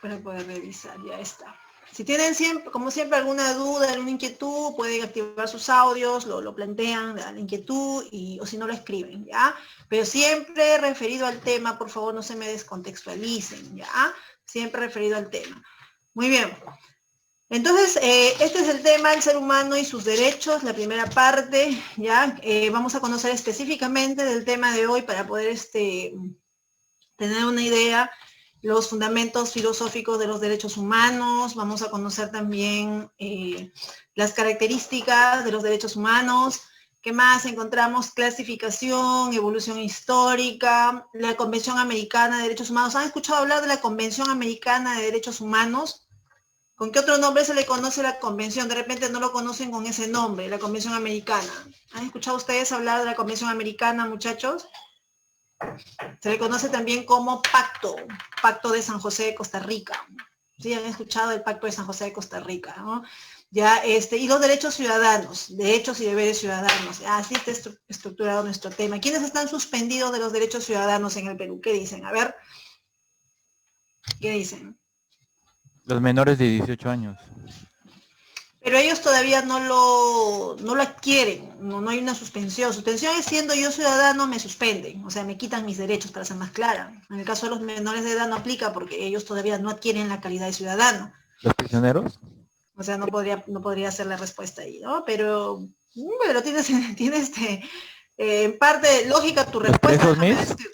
para poder revisar, ya está. Si tienen siempre, como siempre, alguna duda, alguna inquietud, pueden activar sus audios, lo plantean, la inquietud, o si no lo escriben, ¿ya? Pero siempre referido al tema, por favor, no se me descontextualicen, ¿ya? Siempre referido al tema. Muy bien. Entonces, este es el tema del ser humano y sus derechos, la primera parte, ¿ya? Vamos a conocer específicamente del tema de hoy para poder tener una idea, los fundamentos filosóficos de los derechos humanos, vamos a conocer también las características de los derechos humanos, ¿qué más encontramos? Clasificación, evolución histórica, la Convención Americana de Derechos Humanos. ¿Han escuchado hablar de la Convención Americana de Derechos Humanos? ¿Con qué otro nombre se le conoce la convención? De repente no lo conocen con ese nombre, la Convención Americana. ¿Han escuchado ustedes hablar de la Convención Americana, muchachos? Se le conoce también como Pacto de San José de Costa Rica. ¿Sí? Han escuchado el Pacto de San José de Costa Rica, ¿no? Ya, y los derechos ciudadanos, derechos y deberes ciudadanos. Así está estructurado nuestro tema. ¿Quiénes están suspendidos de los derechos ciudadanos en el Perú? ¿Qué dicen? A ver, ¿qué dicen? Los menores de 18 años. Pero ellos todavía no lo adquieren, no hay una suspensión. Suspensión es siendo yo ciudadano, me suspenden, o sea, me quitan mis derechos, para ser más clara. En el caso de los menores de edad no aplica porque ellos todavía no adquieren la calidad de ciudadano. ¿Los prisioneros? O sea, no podría ser la respuesta ahí, ¿no? Pero tienes en parte lógica tu ¿Los respuesta. presos, Miss?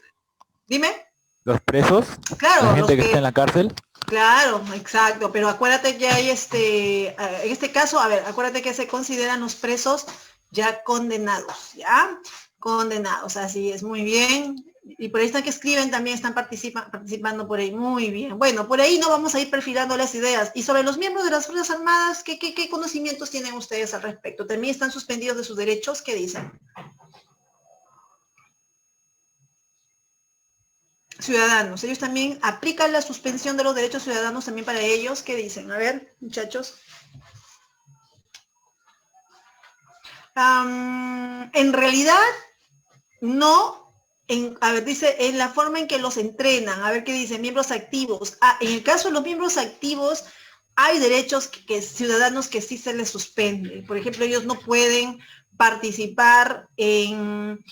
Dime. ¿Los presos? Claro, ¿La gente que está en la cárcel? Claro, exacto, pero acuérdate que hay en este caso, a ver, acuérdate que se consideran los presos ya condenados, ¿ya? Condenados, así es, muy bien. Y por ahí están que escriben, también están participando por ahí, muy bien. Bueno, por ahí no vamos a ir perfilando las ideas. Y sobre los miembros de las Fuerzas Armadas, ¿qué conocimientos tienen ustedes al respecto? ¿También están suspendidos de sus derechos? ¿Qué dicen? Ciudadanos, ellos también aplican la suspensión de los derechos ciudadanos también para ellos. ¿Qué dicen? A ver, muchachos. En realidad, no, a ver, dice, en la forma en que los entrenan, a ver qué dice, miembros activos. En el caso de los miembros activos, hay derechos ciudadanos que sí se les suspende. Por ejemplo, ellos no pueden participar en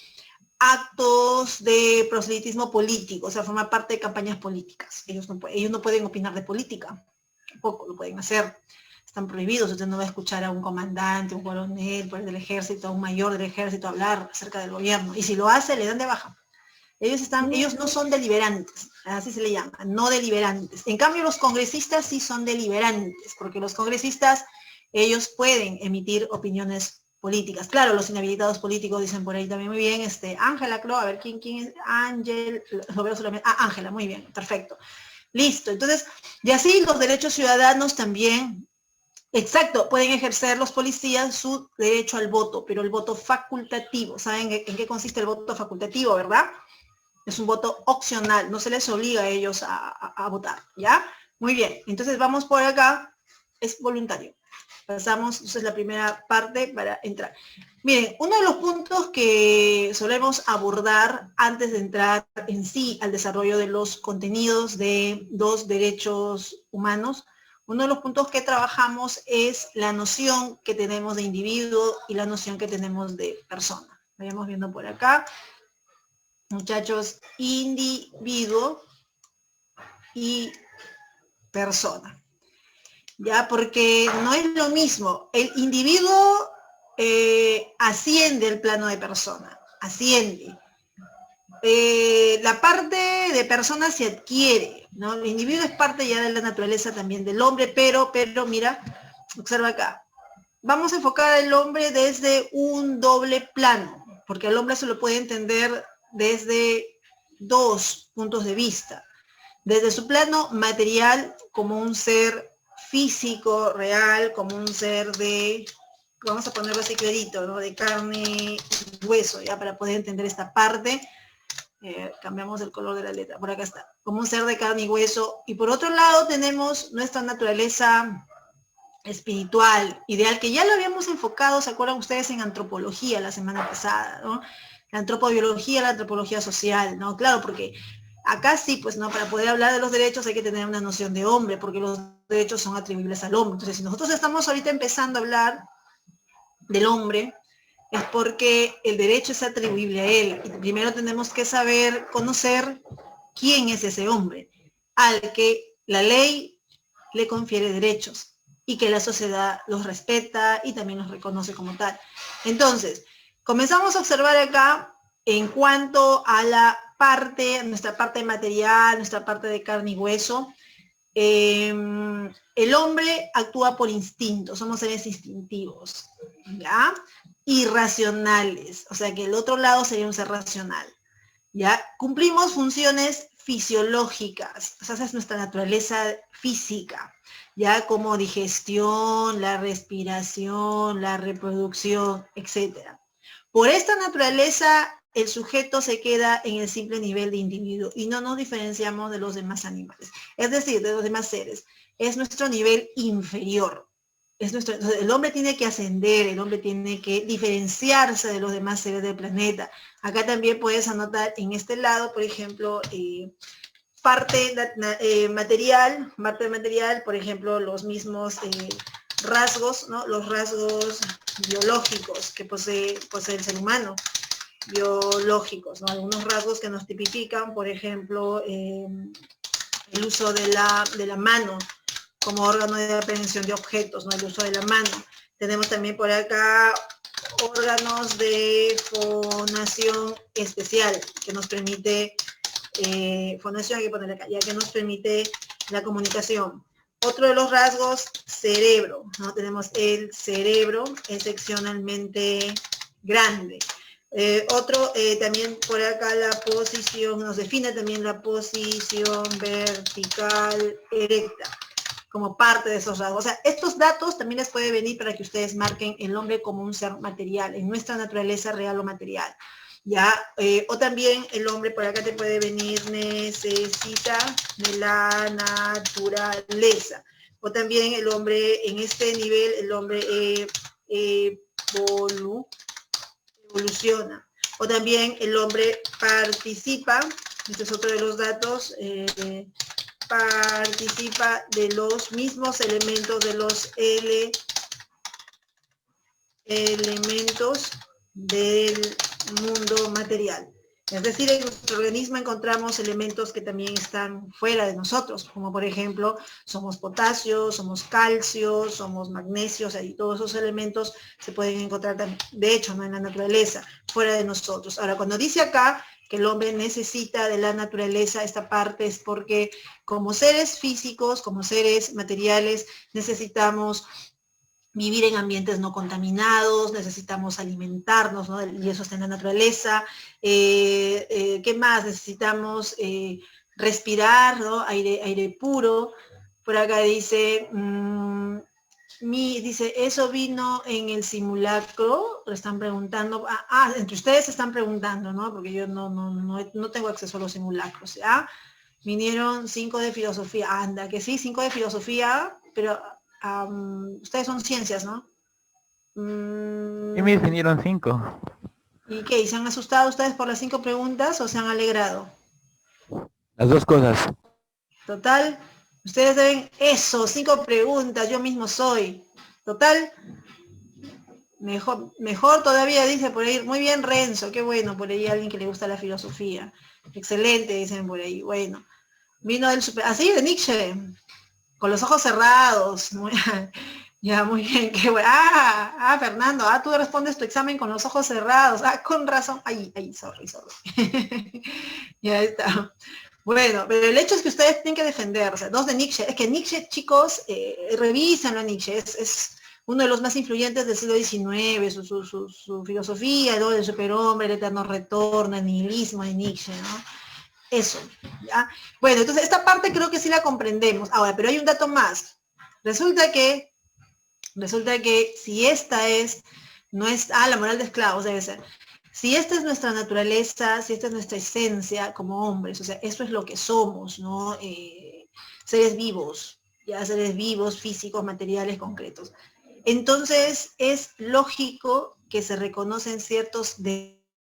actos de proselitismo político, o sea, formar parte de campañas políticas. Ellos no pueden opinar de política, tampoco lo pueden hacer. Están prohibidos, usted no va a escuchar a un comandante, un coronel del ejército, a un mayor del ejército hablar acerca del gobierno, y si lo hace, le dan de baja. Ellos no son deliberantes, así se le llama, no deliberantes. En cambio, los congresistas sí son deliberantes, porque los congresistas, ellos pueden emitir opiniones políticas. Claro, los inhabilitados políticos dicen por ahí también muy bien, Ángela, creo, a ver, ¿quién es? Ángel, lo veo solamente, Ángela, muy bien, perfecto. Listo, entonces, y así los derechos ciudadanos también, exacto, pueden ejercer los policías su derecho al voto, pero el voto facultativo. ¿Saben en qué consiste el voto facultativo, verdad? Es un voto opcional, no se les obliga a ellos a votar, ¿ya? Muy bien, entonces vamos por acá, es voluntario. Pasamos, entonces la primera parte para entrar. Miren, uno de los puntos que solemos abordar antes de entrar en sí al desarrollo de los contenidos de los derechos humanos, uno de los puntos que trabajamos es la noción que tenemos de individuo y la noción que tenemos de persona. Vayamos viendo por acá. Muchachos, individuo y persona. Ya, porque no es lo mismo. El individuo asciende el plano de persona, asciende. La parte de persona se adquiere, ¿no? El individuo es parte ya de la naturaleza también del hombre, pero mira, observa acá. Vamos a enfocar al hombre desde un doble plano, porque al hombre se lo puede entender desde dos puntos de vista. Desde su plano material, como un ser físico, real, como un ser vamos a ponerlo así clarito, ¿no? De carne y hueso, ya para poder entender esta parte. Cambiamos el color de la letra, por acá está. Como un ser de carne y hueso. Y por otro lado tenemos nuestra naturaleza espiritual, ideal, que ya lo habíamos enfocado, ¿se acuerdan ustedes? En antropología la semana pasada, ¿no? La antropobiología, la antropología social, ¿no? Claro, porque Acá sí, pues no, para poder hablar de los derechos hay que tener una noción de hombre, porque los derechos son atribuibles al hombre. Entonces, si nosotros estamos ahorita empezando a hablar del hombre, es porque el derecho es atribuible a él. Y primero tenemos que saber, conocer quién es ese hombre, al que la ley le confiere derechos y que la sociedad los respeta y también los reconoce como tal. Entonces, comenzamos a observar acá en cuanto a la parte, nuestra parte material, nuestra parte de carne y hueso. El hombre actúa por instinto, somos seres instintivos, ¿ya? Irracionales, o sea que el otro lado sería un ser racional, ¿ya? Cumplimos funciones fisiológicas, o sea, esa es nuestra naturaleza física, ya como digestión, la respiración, la reproducción, etcétera. Por esta naturaleza, el sujeto se queda en el simple nivel de individuo y no nos diferenciamos de los demás animales, es decir, de los demás seres. Es nuestro nivel inferior. El hombre tiene que ascender, el hombre tiene que diferenciarse de los demás seres del planeta. Acá también puedes anotar en este lado, por ejemplo, parte material, por ejemplo, los mismos rasgos, ¿no? Los rasgos biológicos que posee el ser humano, biológicos, ¿no? Algunos rasgos que nos tipifican, por ejemplo, el uso de la mano como órgano de aprehensión de objetos, ¿no? El uso de la mano. Tenemos también por acá órganos de fonación especial que nos permite, fonación hay que ponerle acá, ya que nos permite la comunicación. Otro de los rasgos, cerebro, ¿no? Tenemos el cerebro excepcionalmente grande. También por acá la posición, nos define también la posición vertical erecta como parte de esos rasgos. O sea, estos datos también les puede venir para que ustedes marquen el hombre como un ser material, en nuestra naturaleza real o material. ¿Ya? O también el hombre, por acá te puede venir, necesita de la naturaleza. O también el hombre, en este nivel, el hombre evoluciona. O también el hombre participa, este es otro de los datos, participa de los mismos elementos de los elementos del mundo material. Es decir, en nuestro organismo encontramos elementos que también están fuera de nosotros, como por ejemplo, somos potasio, somos calcio, somos magnesio, o sea, y todos esos elementos se pueden encontrar, de hecho, ¿no? En la naturaleza, fuera de nosotros. Ahora, cuando dice acá que el hombre necesita de la naturaleza, esta parte es porque como seres físicos, como seres materiales, necesitamos vivir en ambientes no contaminados, necesitamos alimentarnos, ¿no? Y eso está en la naturaleza. ¿Qué más? Necesitamos respirar, ¿no? Aire puro. Por acá dice, dice, eso vino en el simulacro, le están preguntando, entre ustedes están preguntando, ¿no? Porque yo no tengo acceso a los simulacros, ¿ya? Vinieron 5 de filosofía, anda, que sí, 5 de filosofía, pero ustedes son ciencias, ¿no? Y me definieron 5. ¿Y qué? ¿Y se han asustado ustedes por las 5 preguntas o se han alegrado? Las dos cosas. Total, ustedes deben eso, 5 preguntas, yo mismo soy. Total, mejor todavía, dice por ahí. Muy bien, Renzo, qué bueno, por ahí alguien que le gusta la filosofía. Excelente, dicen por ahí. Bueno, vino del así de Nietzsche, con los ojos cerrados. Ya, muy bien, qué bueno. Fernando, tú respondes tu examen con los ojos cerrados. Con razón. Sorry. Ya está. Bueno, pero el hecho es que ustedes tienen que defender, o sea, 2 de Nietzsche. Es que Nietzsche, chicos, revísenlo a Nietzsche, es uno de los más influyentes del siglo XIX, su filosofía, ¿no? El superhombre, el eterno retorno, el nihilismo de Nietzsche, ¿no? Eso, ¿ya? Bueno, entonces esta parte creo que sí la comprendemos. Ahora, pero hay un dato más. Resulta que si esta es, la moral de esclavos debe ser. Si esta es nuestra naturaleza, si esta es nuestra esencia como hombres, o sea, esto es lo que somos, ¿no? Seres vivos, ya seres vivos, físicos, materiales, concretos. Entonces es lógico que se reconocen ciertos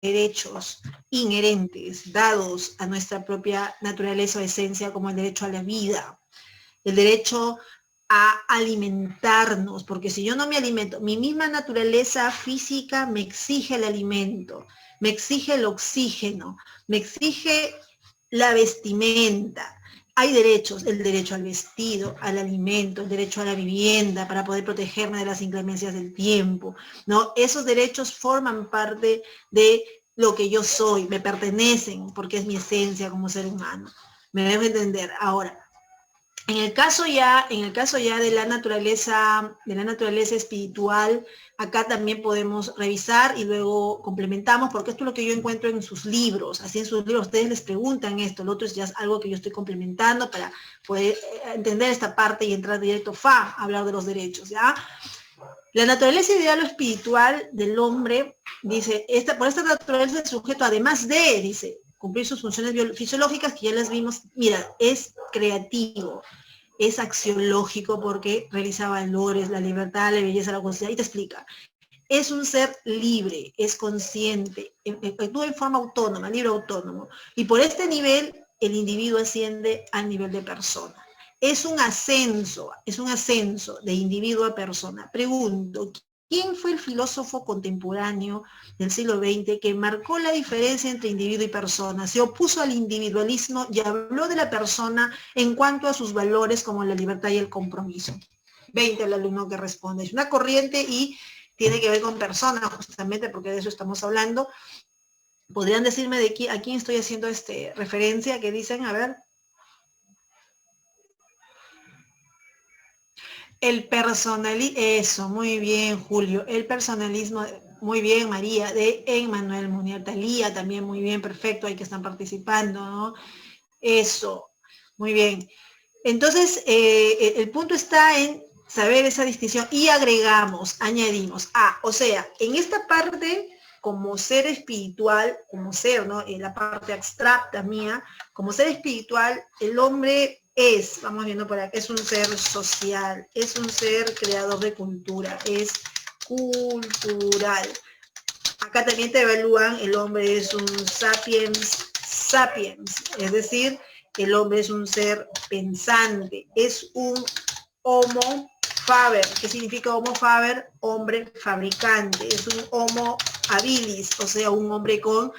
derechos inherentes, dados a nuestra propia naturaleza o esencia, como el derecho a la vida, el derecho a alimentarnos, porque si yo no me alimento, mi misma naturaleza física me exige el alimento, me exige el oxígeno, me exige la vestimenta. Hay derechos, el derecho al vestido, al alimento, el derecho a la vivienda para poder protegerme de las inclemencias del tiempo, ¿no? Esos derechos forman parte de lo que yo soy, me pertenecen porque es mi esencia como ser humano. Me debo entender. Ahora, en el caso ya de la naturaleza espiritual, acá también podemos revisar y luego complementamos, porque esto es lo que yo encuentro en sus libros. Así en sus libros ustedes les preguntan esto, lo otro es ya algo que yo estoy complementando para poder entender esta parte y entrar directo a hablar de los derechos, ¿ya? La naturaleza ideal o espiritual del hombre, dice, por esta naturaleza el sujeto, además de, dice, cumplir sus funciones fisiológicas, que ya las vimos, mira, es creativo, es axiológico porque realiza valores, la libertad, la belleza, la conciencia, y te explica. Es un ser libre, es consciente, actúa en forma autónoma, libre autónomo, y por este nivel el individuo asciende al nivel de persona. Es un ascenso de individuo a persona. Pregunto, ¿quién fue el filósofo contemporáneo del siglo XX que marcó la diferencia entre individuo y persona? Se opuso al individualismo y habló de la persona en cuanto a sus valores como la libertad y el compromiso. 20 el alumno que responde. Es una corriente y tiene que ver con personas, justamente porque de eso estamos hablando. ¿Podrían decirme a quién estoy haciendo referencia? ¿Qué dicen? A ver. El personalismo, eso, muy bien, Julio. El personalismo, muy bien, María, de Emmanuel Munier. Talía, también muy bien, perfecto, ahí que están participando, ¿no? Eso, muy bien. Entonces, el punto está en saber esa distinción y añadimos, o sea, en esta parte, como ser espiritual, como ser, ¿no? En la parte abstracta mía, como ser espiritual, el hombre vamos viendo por acá, es un ser social, es un ser creador de cultura, es cultural. Acá también te evalúan, el hombre es un sapiens, es decir, el hombre es un ser pensante, es un homo faber. ¿Qué significa homo faber? Hombre fabricante, es un homo habilis, o sea, un hombre con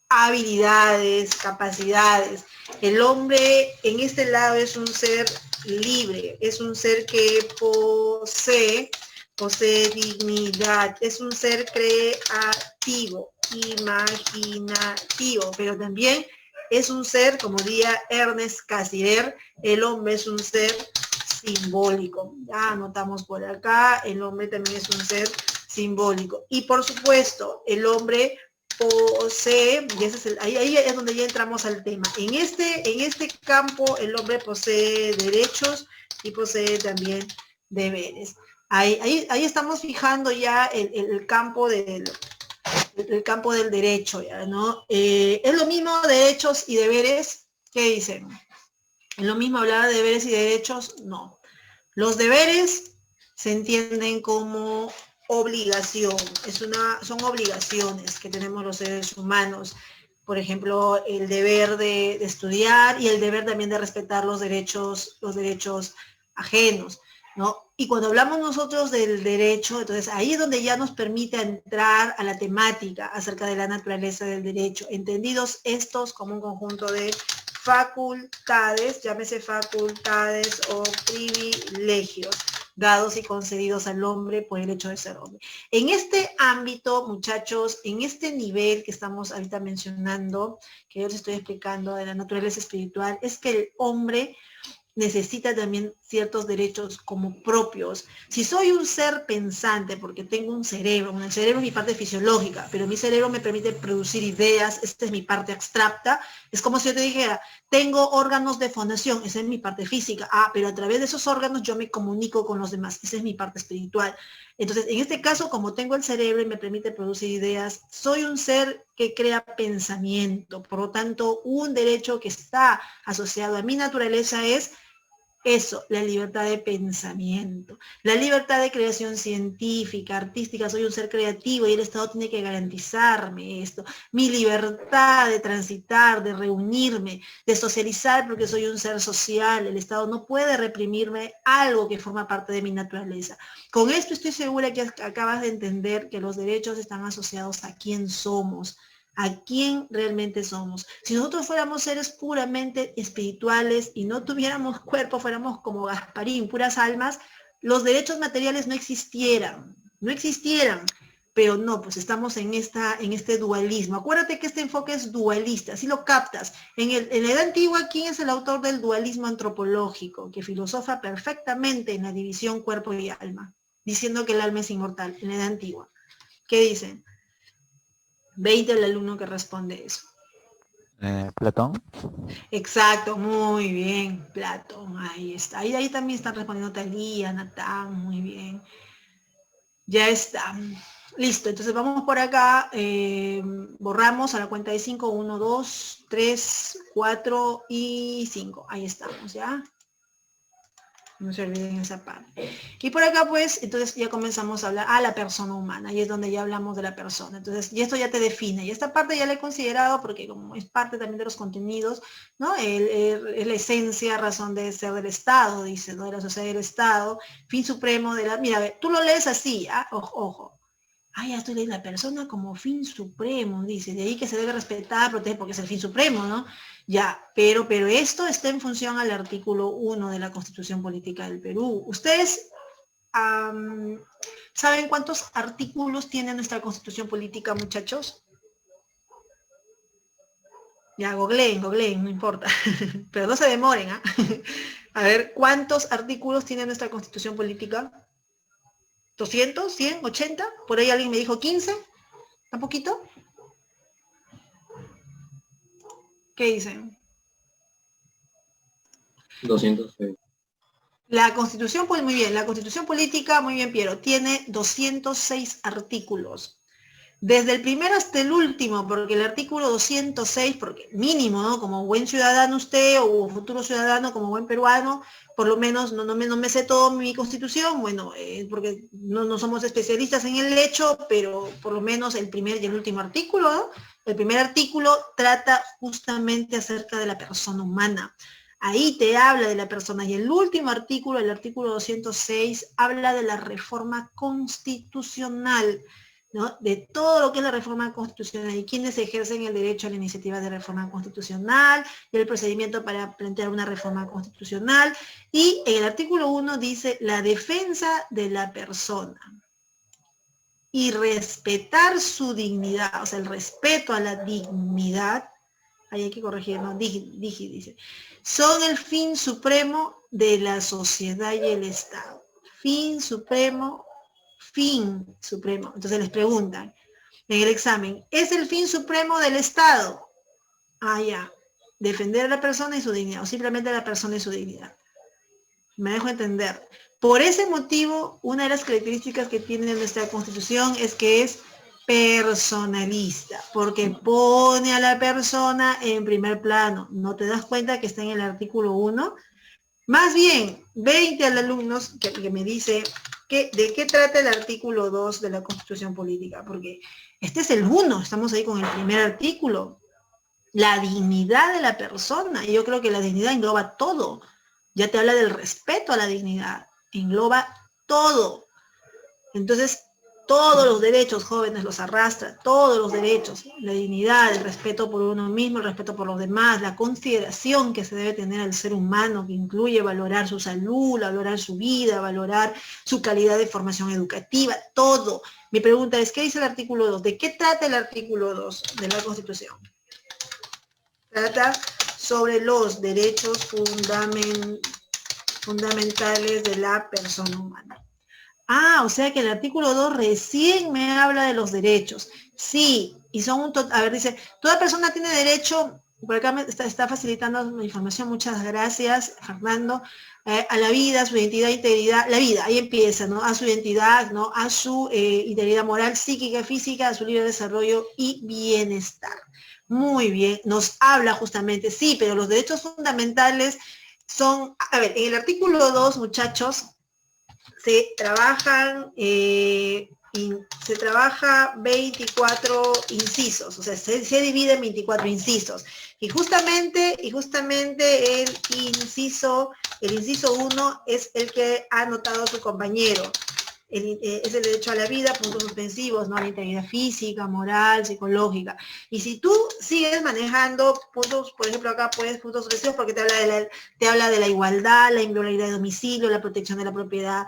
habilidades, capacidades. El hombre en este lado es un ser libre, es un ser que posee dignidad, es un ser creativo, imaginativo, pero también es un ser, como diría Ernest Cassirer, el hombre es un ser simbólico. Ya anotamos por acá, el hombre también es un ser simbólico. Y por supuesto, el hombre posee, y ese es ahí es donde ya entramos al tema. En este campo el hombre posee derechos y posee también deberes. Ahí estamos fijando ya el campo del derecho, ya, ¿no? Es lo mismo derechos y deberes. ¿Qué dicen? ¿Es lo mismo hablar de deberes y derechos? No. Los deberes se entienden como obligación, son obligaciones que tenemos los seres humanos. Por ejemplo, el deber de estudiar y el deber también de respetar los derechos ajenos, ¿no? Y cuando hablamos nosotros del derecho, entonces ahí es donde ya nos permite entrar a la temática acerca de la naturaleza del derecho, entendidos estos como un conjunto de facultades, llámese facultades o privilegios, dados y concedidos al hombre por el hecho de ser hombre. En este ámbito, muchachos, en este nivel que estamos ahorita mencionando, que yo les estoy explicando de la naturaleza espiritual, es que el hombre necesita también ciertos derechos como propios. Si soy un ser pensante, porque tengo un cerebro es mi parte fisiológica, pero mi cerebro me permite producir ideas, esta es mi parte abstracta, es como si yo te dijera, tengo órganos de fonación, esa es mi parte física, pero a través de esos órganos yo me comunico con los demás, esa es mi parte espiritual. Entonces, en este caso, como tengo el cerebro y me permite producir ideas, soy un ser que crea pensamiento, por lo tanto, un derecho que está asociado a mi naturaleza es Eso, la libertad de pensamiento, la libertad de creación científica, artística, soy un ser creativo y el Estado tiene que garantizarme esto, mi libertad de transitar, de reunirme, de socializar porque soy un ser social, el Estado no puede reprimirme algo que forma parte de mi naturaleza. Con esto estoy segura que acabas de entender que los derechos están asociados a quién somos, a quién realmente somos. Si nosotros fuéramos seres puramente espirituales y no tuviéramos cuerpo, fuéramos como Gasparín, puras almas, los derechos materiales no existieran, no existieran. Pero no, pues estamos en este dualismo. Acuérdate que este enfoque es dualista, así lo captas. En la Edad Antigua, ¿quién es el autor del dualismo antropológico? Que filosofa perfectamente en la división cuerpo y alma, diciendo que el alma es inmortal, en la Edad Antigua. ¿Qué dicen? 20 el alumno que responde eso. Platón. Exacto, muy bien, Platón, ahí está. Ahí también están respondiendo Talía, Natán, muy bien. Ya está. Listo, entonces vamos por acá, borramos a la cuenta de 5, 1, 2, 3, 4 y 5. Ahí estamos, ¿ya? No se olviden esa parte. Y por acá, pues, entonces ya comenzamos a hablar a la persona humana, y es donde ya hablamos de la persona. Entonces, y esto ya te define. Y esta parte ya la he considerado porque como es parte también de los contenidos, ¿no? Es la esencia, razón de ser del Estado, dice, ¿no? De la sociedad del Estado, fin supremo de la... Mira, tú lo lees así, ¿ah? Ojo. Ya estoy leyendo la persona como fin supremo, dice, de ahí que se debe respetar, proteger, porque es el fin supremo, ¿no? Ya, pero esto está en función al artículo 1 de la Constitución Política del Perú. ¿Ustedes saben cuántos artículos tiene nuestra Constitución Política, muchachos? Ya, googleen, no importa, pero no se demoren, ¿ah? A ver, ¿cuántos artículos tiene nuestra Constitución Política? ¿200? ¿100? ¿80? Por ahí alguien me dijo 15. ¿Un poquito? ¿Qué dicen? 206. La Constitución, pues muy bien, la Constitución Política, muy bien, Piero, tiene 206 artículos. Desde el primero hasta el último, porque el artículo 206, porque mínimo, ¿no? Como buen ciudadano usted o futuro ciudadano, como buen peruano, por lo menos no me sé todo mi Constitución, bueno, porque no somos especialistas en el hecho, pero por lo menos el primer y el último artículo, ¿no? El primer artículo trata justamente acerca de la persona humana. Ahí te habla de la persona. Y el último artículo, el artículo 206, habla de la reforma constitucional, ¿no? De todo lo que es la reforma constitucional y quienes ejercen el derecho a la iniciativa de reforma constitucional, y el procedimiento para plantear una reforma constitucional. Y en el artículo 1 dice la defensa de la persona y respetar su dignidad, o sea, el respeto a la dignidad. Ahí hay que corregir, ¿no? Dice. Son el fin supremo de la sociedad y el Estado. Fin supremo. Entonces les preguntan en el examen, ¿es el fin supremo del Estado? Ya. Defender a la persona y su dignidad, o simplemente a la persona y su dignidad. Me dejo entender. Por ese motivo, una de las características que tiene nuestra Constitución es que es personalista, porque pone a la persona en primer plano. ¿No te das cuenta que está en el artículo 1? Más bien, 20 al alumnos que me dice de qué trata el artículo 2 de la Constitución Política, porque este es el 1, estamos ahí con el primer artículo. La dignidad de la persona, y yo creo que la dignidad engloba todo. Ya te habla del respeto a la dignidad, engloba todo. Entonces, todos los derechos jóvenes los arrastra, todos los derechos, la dignidad, el respeto por uno mismo, el respeto por los demás, la consideración que se debe tener al ser humano, que incluye valorar su salud, valorar su vida, valorar su calidad de formación educativa, todo. Mi pregunta es, ¿qué dice el artículo 2? ¿De qué trata el artículo 2 de la Constitución? Trata sobre los derechos fundamentales de la persona humana. O sea que el artículo 2 recién me habla de los derechos. Sí, y son dice, toda persona tiene derecho, por acá me está facilitando la información, muchas gracias, Fernando, a la vida, a su identidad, integridad, la vida, ahí empieza, ¿no? A su identidad, ¿no? A su integridad moral, psíquica, física, a su libre desarrollo y bienestar. Muy bien, nos habla justamente, sí, pero los derechos fundamentales son, a ver, en el artículo 2, muchachos, se trabajan, se trabaja 24 incisos, o sea, se divide en 24 incisos. Y justamente el inciso 1 es el que ha anotado su compañero. Es el derecho a la vida, puntos suspensivos, ¿no? La integridad física, moral, psicológica. Y si tú sigues manejando puntos, por ejemplo, acá puedes puntos suspensivos porque te habla de la igualdad, la inviolabilidad de domicilio, la protección de la propiedad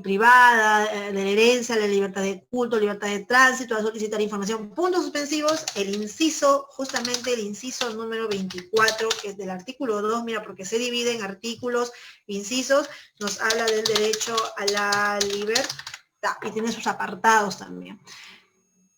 privada, de la herencia, la libertad de culto, libertad de tránsito, a solicitar información, puntos suspensivos, justamente el inciso número 24, que es del artículo 2, mira, porque se divide en artículos, incisos, nos habla del derecho a la libertad y tiene sus apartados también.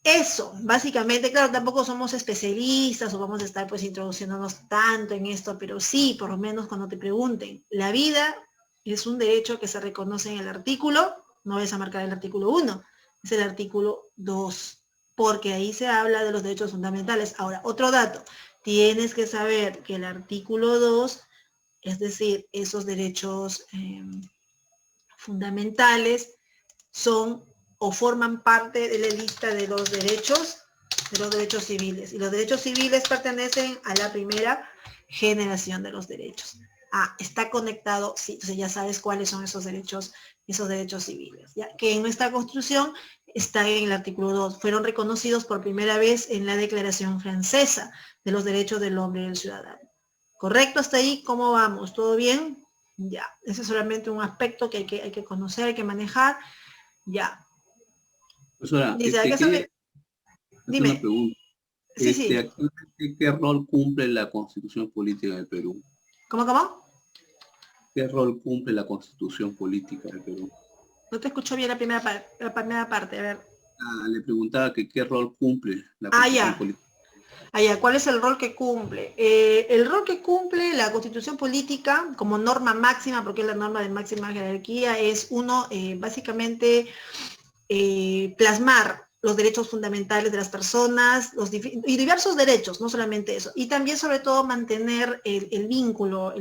Eso, básicamente, claro, tampoco somos especialistas o vamos a estar pues introduciéndonos tanto en esto, pero sí, por lo menos cuando te pregunten, la vida es un derecho que se reconoce en el artículo, no vas a marcar el artículo 1, es el artículo 2, porque ahí se habla de los derechos fundamentales. Ahora, otro dato, tienes que saber que el artículo 2, es decir, esos derechos fundamentales, son o forman parte de la lista de los derechos civiles. Y los derechos civiles pertenecen a la primera generación de los derechos. Ah, está conectado, sí, entonces ya sabes cuáles son esos derechos civiles. ¿Ya? Que en nuestra Constitución está en el artículo 2. Fueron reconocidos por primera vez en la Declaración Francesa de los Derechos del Hombre y del Ciudadano. ¿Correcto hasta ahí? ¿Cómo vamos? ¿Todo bien? Ya, ese es solamente un aspecto que hay que conocer, hay que manejar. Ya. Profesora, Dice, ¿a qué se me... Dime. una pregunta. Sí, sí. ¿Qué rol cumple la Constitución Política del Perú? ¿Cómo? ¿Qué rol cumple la Constitución Política del Perú? No te escucho bien la primera parte, a ver. Le preguntaba que qué rol cumple la Constitución Política. ¿Cuál es el rol que cumple? El rol que cumple la Constitución Política como norma máxima, porque es la norma de máxima jerarquía, es uno, básicamente, plasmar los derechos fundamentales de las personas y diversos derechos, no solamente eso. Y también, sobre todo, mantener el vínculo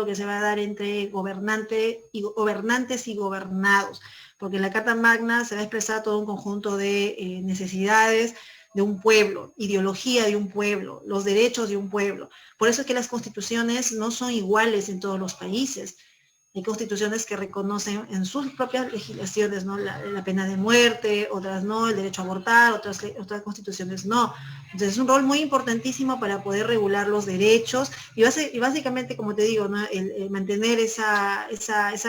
que se va a dar entre gobernantes y gobernados, porque en la Carta Magna se va a expresar todo un conjunto de necesidades de un pueblo, ideología de un pueblo, los derechos de un pueblo. Por eso es que las constituciones no son iguales en todos los países. Hay constituciones que reconocen en sus propias legislaciones, ¿no? la pena de muerte, otras no, el derecho a abortar, otras constituciones no. Entonces es un rol muy importantísimo para poder regular los derechos y básicamente, como te digo, ¿no? el mantener esa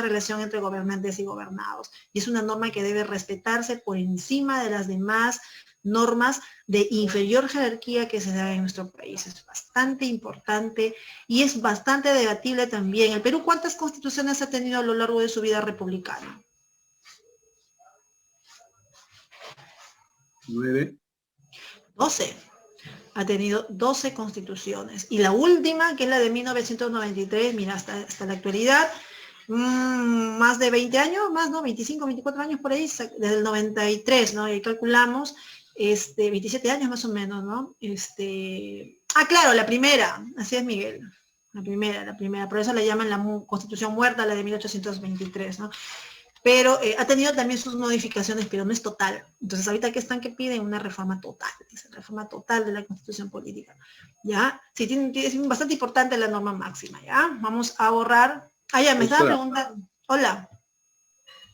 relación entre gobernantes y gobernados. Y es una norma que debe respetarse por encima de las demás normas de inferior jerarquía que se da en nuestro país. Es bastante importante y es bastante debatible también. ¿El Perú cuántas constituciones ha tenido a lo largo de su vida republicana? 9. 12. Ha tenido 12 constituciones. Y la última, que es la de 1993, mira, hasta la actualidad, más de 20 años, más, ¿no? 25, 24 años por ahí, desde el 93, ¿no? Y calculamos, 27 años más o menos, ¿no? Claro, la primera, así es, Miguel. La primera, por eso le llaman la Constitución muerta, la de 1823, ¿no? Pero ha tenido también sus modificaciones, pero no es total. Entonces, ahorita que piden una reforma total, reforma total de la Constitución Política, ¿ya? Sí, es bastante importante la norma máxima, ¿ya? Vamos a borrar. Ya, me estaba preguntando. Hola.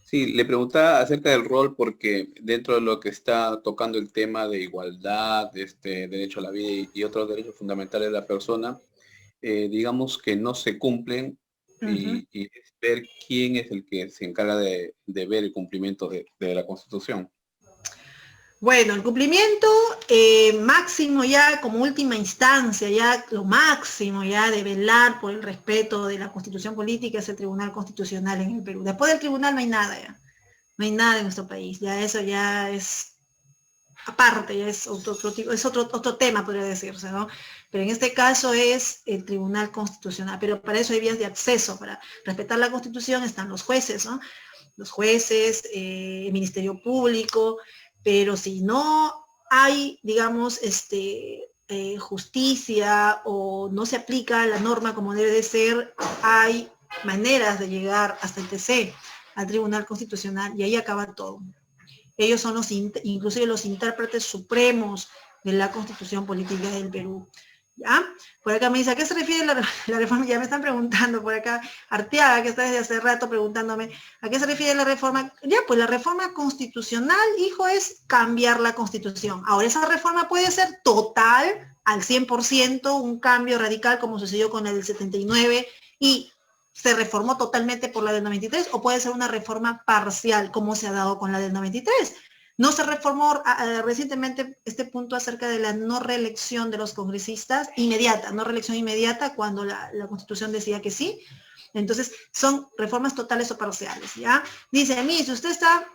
Sí, le preguntaba acerca del rol porque dentro de lo que está tocando el tema de igualdad, derecho a la vida y otros derechos fundamentales de la persona, digamos que no se cumplen y es ver quién es el que se encarga de ver el cumplimiento de la Constitución. Bueno, el cumplimiento máximo ya como última instancia, ya lo máximo ya de velar por el respeto de la Constitución Política es el Tribunal Constitucional en el Perú. Después del tribunal no hay nada ya, no hay nada en nuestro país, ya eso ya es aparte, ya es otro tema, podría decirse, ¿no? Pero en este caso es el Tribunal Constitucional, pero para eso hay vías de acceso, para respetar la Constitución están los jueces, ¿no? Los jueces, el Ministerio Público, pero si no hay, digamos, justicia o no se aplica la norma como debe de ser, hay maneras de llegar hasta el TC, al Tribunal Constitucional, y ahí acaba todo. Ellos son inclusive los intérpretes supremos de la Constitución Política del Perú. ¿Ya? Por acá me dice, ¿a qué se refiere la reforma? Ya me están preguntando por acá, Arteaga, que está desde hace rato preguntándome, ¿a qué se refiere la reforma? Ya, pues la reforma constitucional, hijo, es cambiar la Constitución. Ahora, esa reforma puede ser total, al 100%, un cambio radical, como sucedió con el 79, y se reformó totalmente por la del 93, o puede ser una reforma parcial, como se ha dado con la del 93. No se reformó recientemente este punto acerca de la no reelección de los congresistas inmediata, no reelección inmediata cuando la Constitución decía que sí. Entonces, son reformas totales o parciales, ¿ya? Dice, a mí, si usted está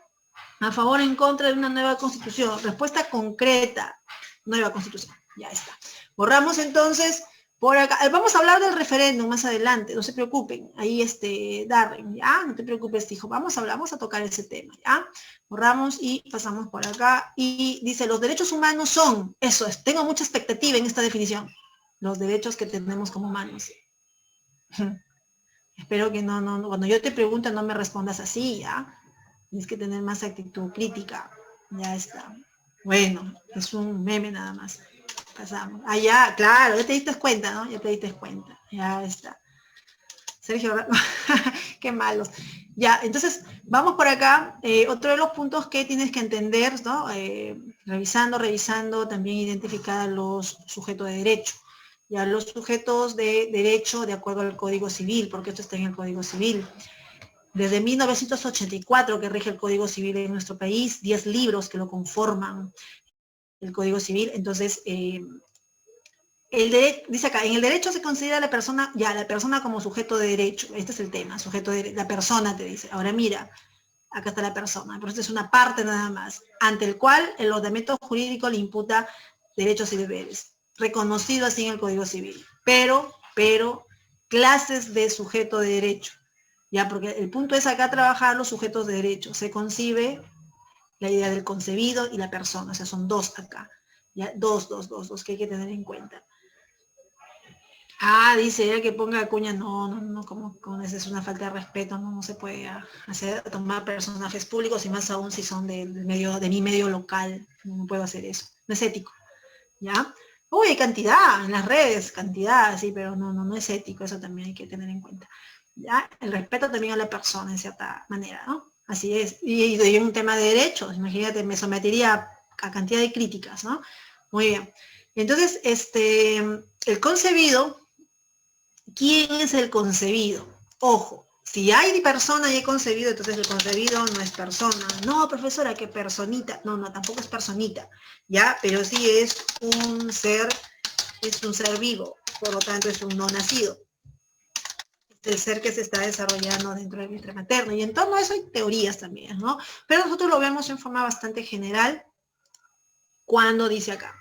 a favor o en contra de una nueva Constitución, respuesta concreta, nueva Constitución, ya está. Borramos entonces por acá. Vamos a hablar del referéndum más adelante, no se preocupen. Ahí Darren, ya, no te preocupes, hijo. Vamos a tocar ese tema, ya. Borramos y pasamos por acá. Y dice, los derechos humanos son, eso es, tengo mucha expectativa en esta definición, los derechos que tenemos como humanos. Espero que no, cuando yo te pregunte no me respondas así, ¿ya? Tienes que tener más actitud crítica. Ya está. Bueno, es un meme nada más. Pasamos. Ah, ya, claro, ya te diste cuenta, ¿no? Ya te diste cuenta. Ya está. Sergio, qué malos. Ya, entonces, vamos por acá. Otro de los puntos que tienes que entender, ¿no? Revisando, también identificar los sujetos de derecho. Ya, los sujetos de derecho de acuerdo al Código Civil, porque esto está en el Código Civil. Desde 1984 que rige el Código Civil en nuestro país, 10 libros que lo conforman, el Código Civil. Entonces, dice acá, en el derecho se considera la persona como sujeto de derecho. Este es el tema, sujeto de la persona, te dice. Ahora mira, acá está la persona, pero esta es una parte nada más, ante el cual el ordenamiento jurídico le imputa derechos y deberes, reconocido así en el Código Civil. Pero, clases de sujeto de derecho. Ya, porque el punto es acá trabajar los sujetos de derecho. Se concibe la idea del concebido y la persona, o sea, son dos acá. ¿Ya? Dos que hay que tener en cuenta. Ah, dice ella que ponga cuña, no, como esa es una falta de respeto, no se puede tomar personajes públicos y más aún si son de mi medio local, no puedo hacer eso, no es ético, ¿ya? Uy, hay cantidad en las redes, cantidad, sí, pero no es ético, eso también hay que tener en cuenta, ¿ya? El respeto también a la persona en cierta manera, ¿no? Así es, y un tema de derechos, imagínate, me sometería a cantidad de críticas, ¿no? Muy bien. Entonces, el concebido, ¿quién es el concebido? Ojo, si hay persona y hay concebido, entonces el concebido no es persona. No, profesora, que personita. No, tampoco es personita, ¿ya? Pero sí es un ser vivo, por lo tanto es un no nacido. Es el ser que se está desarrollando dentro del vientre materno. Y en torno a eso hay teorías también, ¿no? Pero nosotros lo vemos en forma bastante general cuando dice acá.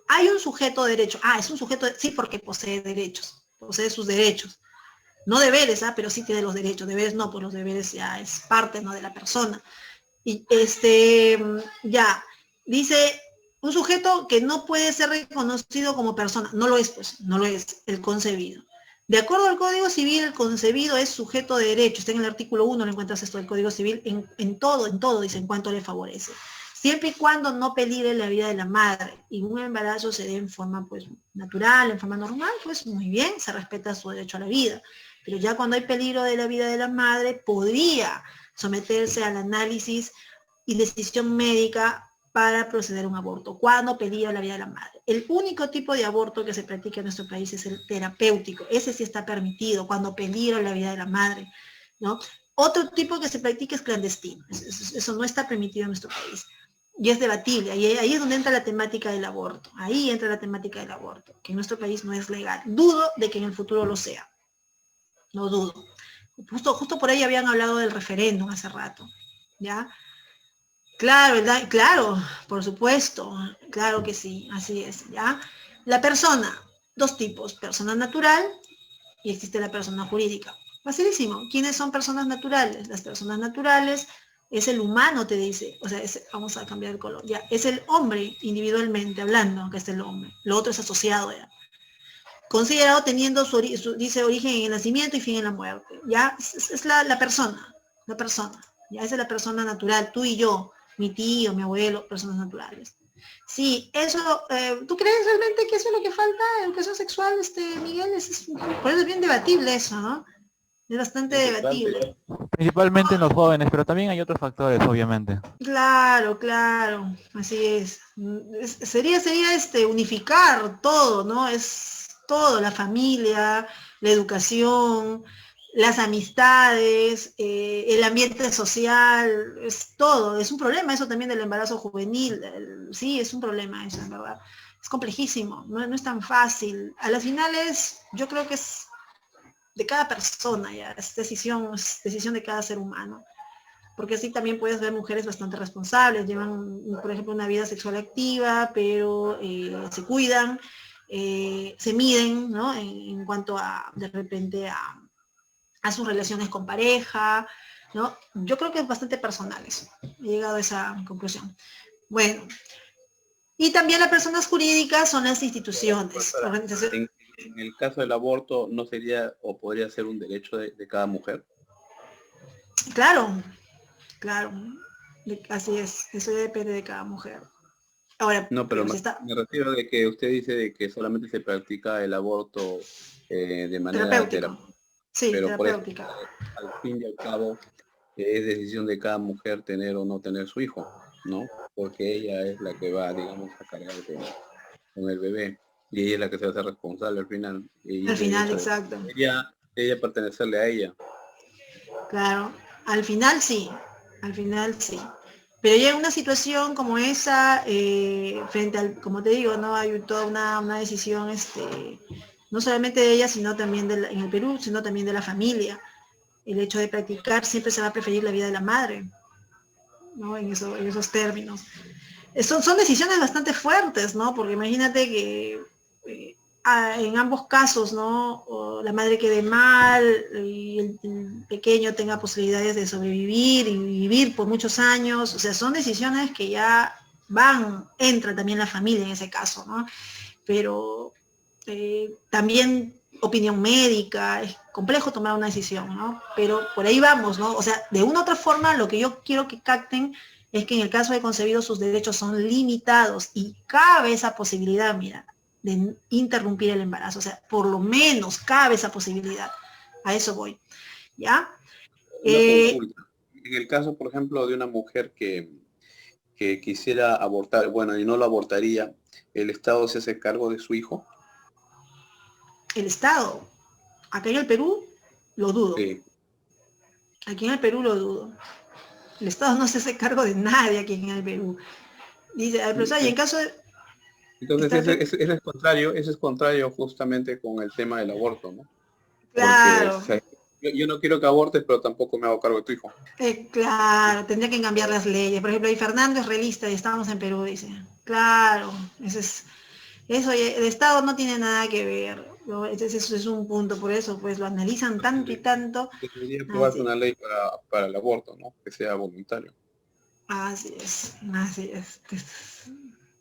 Hay un sujeto de derecho. Ah, es un sujeto, sí, porque posee derechos. Posee sus derechos. No deberes, pero sí tiene los derechos. Deberes no, pues los deberes ya es parte, ¿no?, de la persona. Y ya, dice, un sujeto que no puede ser reconocido como persona. No lo es, pues, no lo es, el concebido. De acuerdo al Código Civil, el concebido es sujeto de derecho. Está en el artículo 1, lo encuentras esto del Código Civil, en todo, dice, en cuanto le favorece. Siempre y cuando no peligre la vida de la madre y un embarazo se dé en forma, pues, natural, en forma normal, pues muy bien, se respeta su derecho a la vida. Pero ya cuando hay peligro de la vida de la madre, podría someterse al análisis y decisión médica para proceder a un aborto, cuando peligra la vida de la madre. El único tipo de aborto que se practica en nuestro país es el terapéutico. Ese sí está permitido, cuando peligra la vida de la madre, ¿no? Otro tipo que se practica es clandestino. Eso no está permitido en nuestro país. Y es debatible, ahí es donde entra la temática del aborto, ahí entra la temática del aborto, que en nuestro país no es legal. Dudo de que en el futuro lo sea, no dudo. Justo por ahí habían hablado del referéndum hace rato, ¿ya? Claro, claro, por supuesto, claro que sí, así es, ¿ya? La persona, dos tipos, persona natural y existe la persona jurídica. Facilísimo. ¿Quiénes son personas naturales? Las personas naturales es el humano, te dice, o sea, vamos a cambiar el color, ya, es el hombre individualmente hablando, que es el hombre, lo otro es asociado ya. Considerado teniendo dice origen en el nacimiento y fin en la muerte, ya, es la persona, ya, esa es la persona natural, tú y yo, mi tío, mi abuelo, personas naturales. Sí, eso, ¿tú crees realmente que eso es lo que falta? Educación sexual, Miguel, por eso es bien debatible eso, ¿no? Es bastante debatible. Principalmente en los jóvenes, pero también hay otros factores, obviamente. Claro, claro, así es. Sería unificar todo, ¿no? Es todo, la familia, la educación, las amistades, el ambiente social, es todo. Es un problema eso también del embarazo juvenil. Sí, es un problema eso, en verdad. Es complejísimo, no es tan fácil. A las finales, yo creo que es de cada persona, ya, es decisión de cada ser humano. Porque así también puedes ver mujeres bastante responsables, llevan, por ejemplo, una vida sexual activa, pero se cuidan, se miden, ¿no? En cuanto a, de repente, a sus relaciones con pareja, ¿no? Yo creo que es bastante personal eso. He llegado a esa conclusión. Bueno, y también las personas jurídicas son las instituciones. En el caso del aborto, ¿no sería o podría ser un derecho de cada mujer? Claro, claro, así es, eso depende de cada mujer. Ahora, No, pero me refiero de que usted dice de que solamente se practica el aborto de manera terapéutico. Sí, pero por eso, terapéutica. al fin y al cabo, es decisión de cada mujer tener o no tener su hijo, ¿no? Porque ella es la que va, digamos, a cargar con el bebé y ella es la que se va a hacer responsable al final. Y Al el final, hecho de exacto. ella pertenecerle a ella. Claro, al final sí, Pero ya en una situación como esa, frente al, como te digo, no hay toda una decisión, no solamente de ella, sino también en el Perú, sino también de la familia. El hecho de practicar siempre se va a preferir la vida de la madre, ¿no? En esos términos. Son decisiones bastante fuertes, ¿no? Porque imagínate que en ambos casos, ¿no? O la madre quede mal y el pequeño tenga posibilidades de sobrevivir y vivir por muchos años. O sea, son decisiones que ya entra también la familia en ese caso, ¿no? Pero también opinión médica, es complejo tomar una decisión, ¿no? Pero por ahí vamos, ¿no? O sea, de una u otra forma, lo que yo quiero que capten es que en el caso de concebido sus derechos son limitados y cabe esa posibilidad, mira, de interrumpir el embarazo. O sea, por lo menos cabe esa posibilidad. A eso voy, ¿ya? Una consulta. En el caso, por ejemplo, de una mujer que quisiera abortar, bueno, y no lo abortaría, ¿el Estado se hace cargo de su hijo? El Estado, acá en el Perú, lo dudo. Sí. Aquí en el Perú lo dudo. El Estado no se hace cargo de nadie aquí en el Perú. Dice, profesor, y en caso de... Entonces ese es contrario justamente con el tema del aborto, ¿no? Porque o Claro, sea, yo no quiero que abortes, pero tampoco me hago cargo de tu hijo. claro, tendría que cambiar las leyes. Por ejemplo, y Fernando es realista y estábamos en Perú, dice. Claro, eso, el Estado no tiene nada que ver. ¿No? Eso es un punto, por eso pues lo analizan tanto y tanto. Debería aprobarse una ley para el aborto, ¿no? Que sea voluntario. Así es, así es.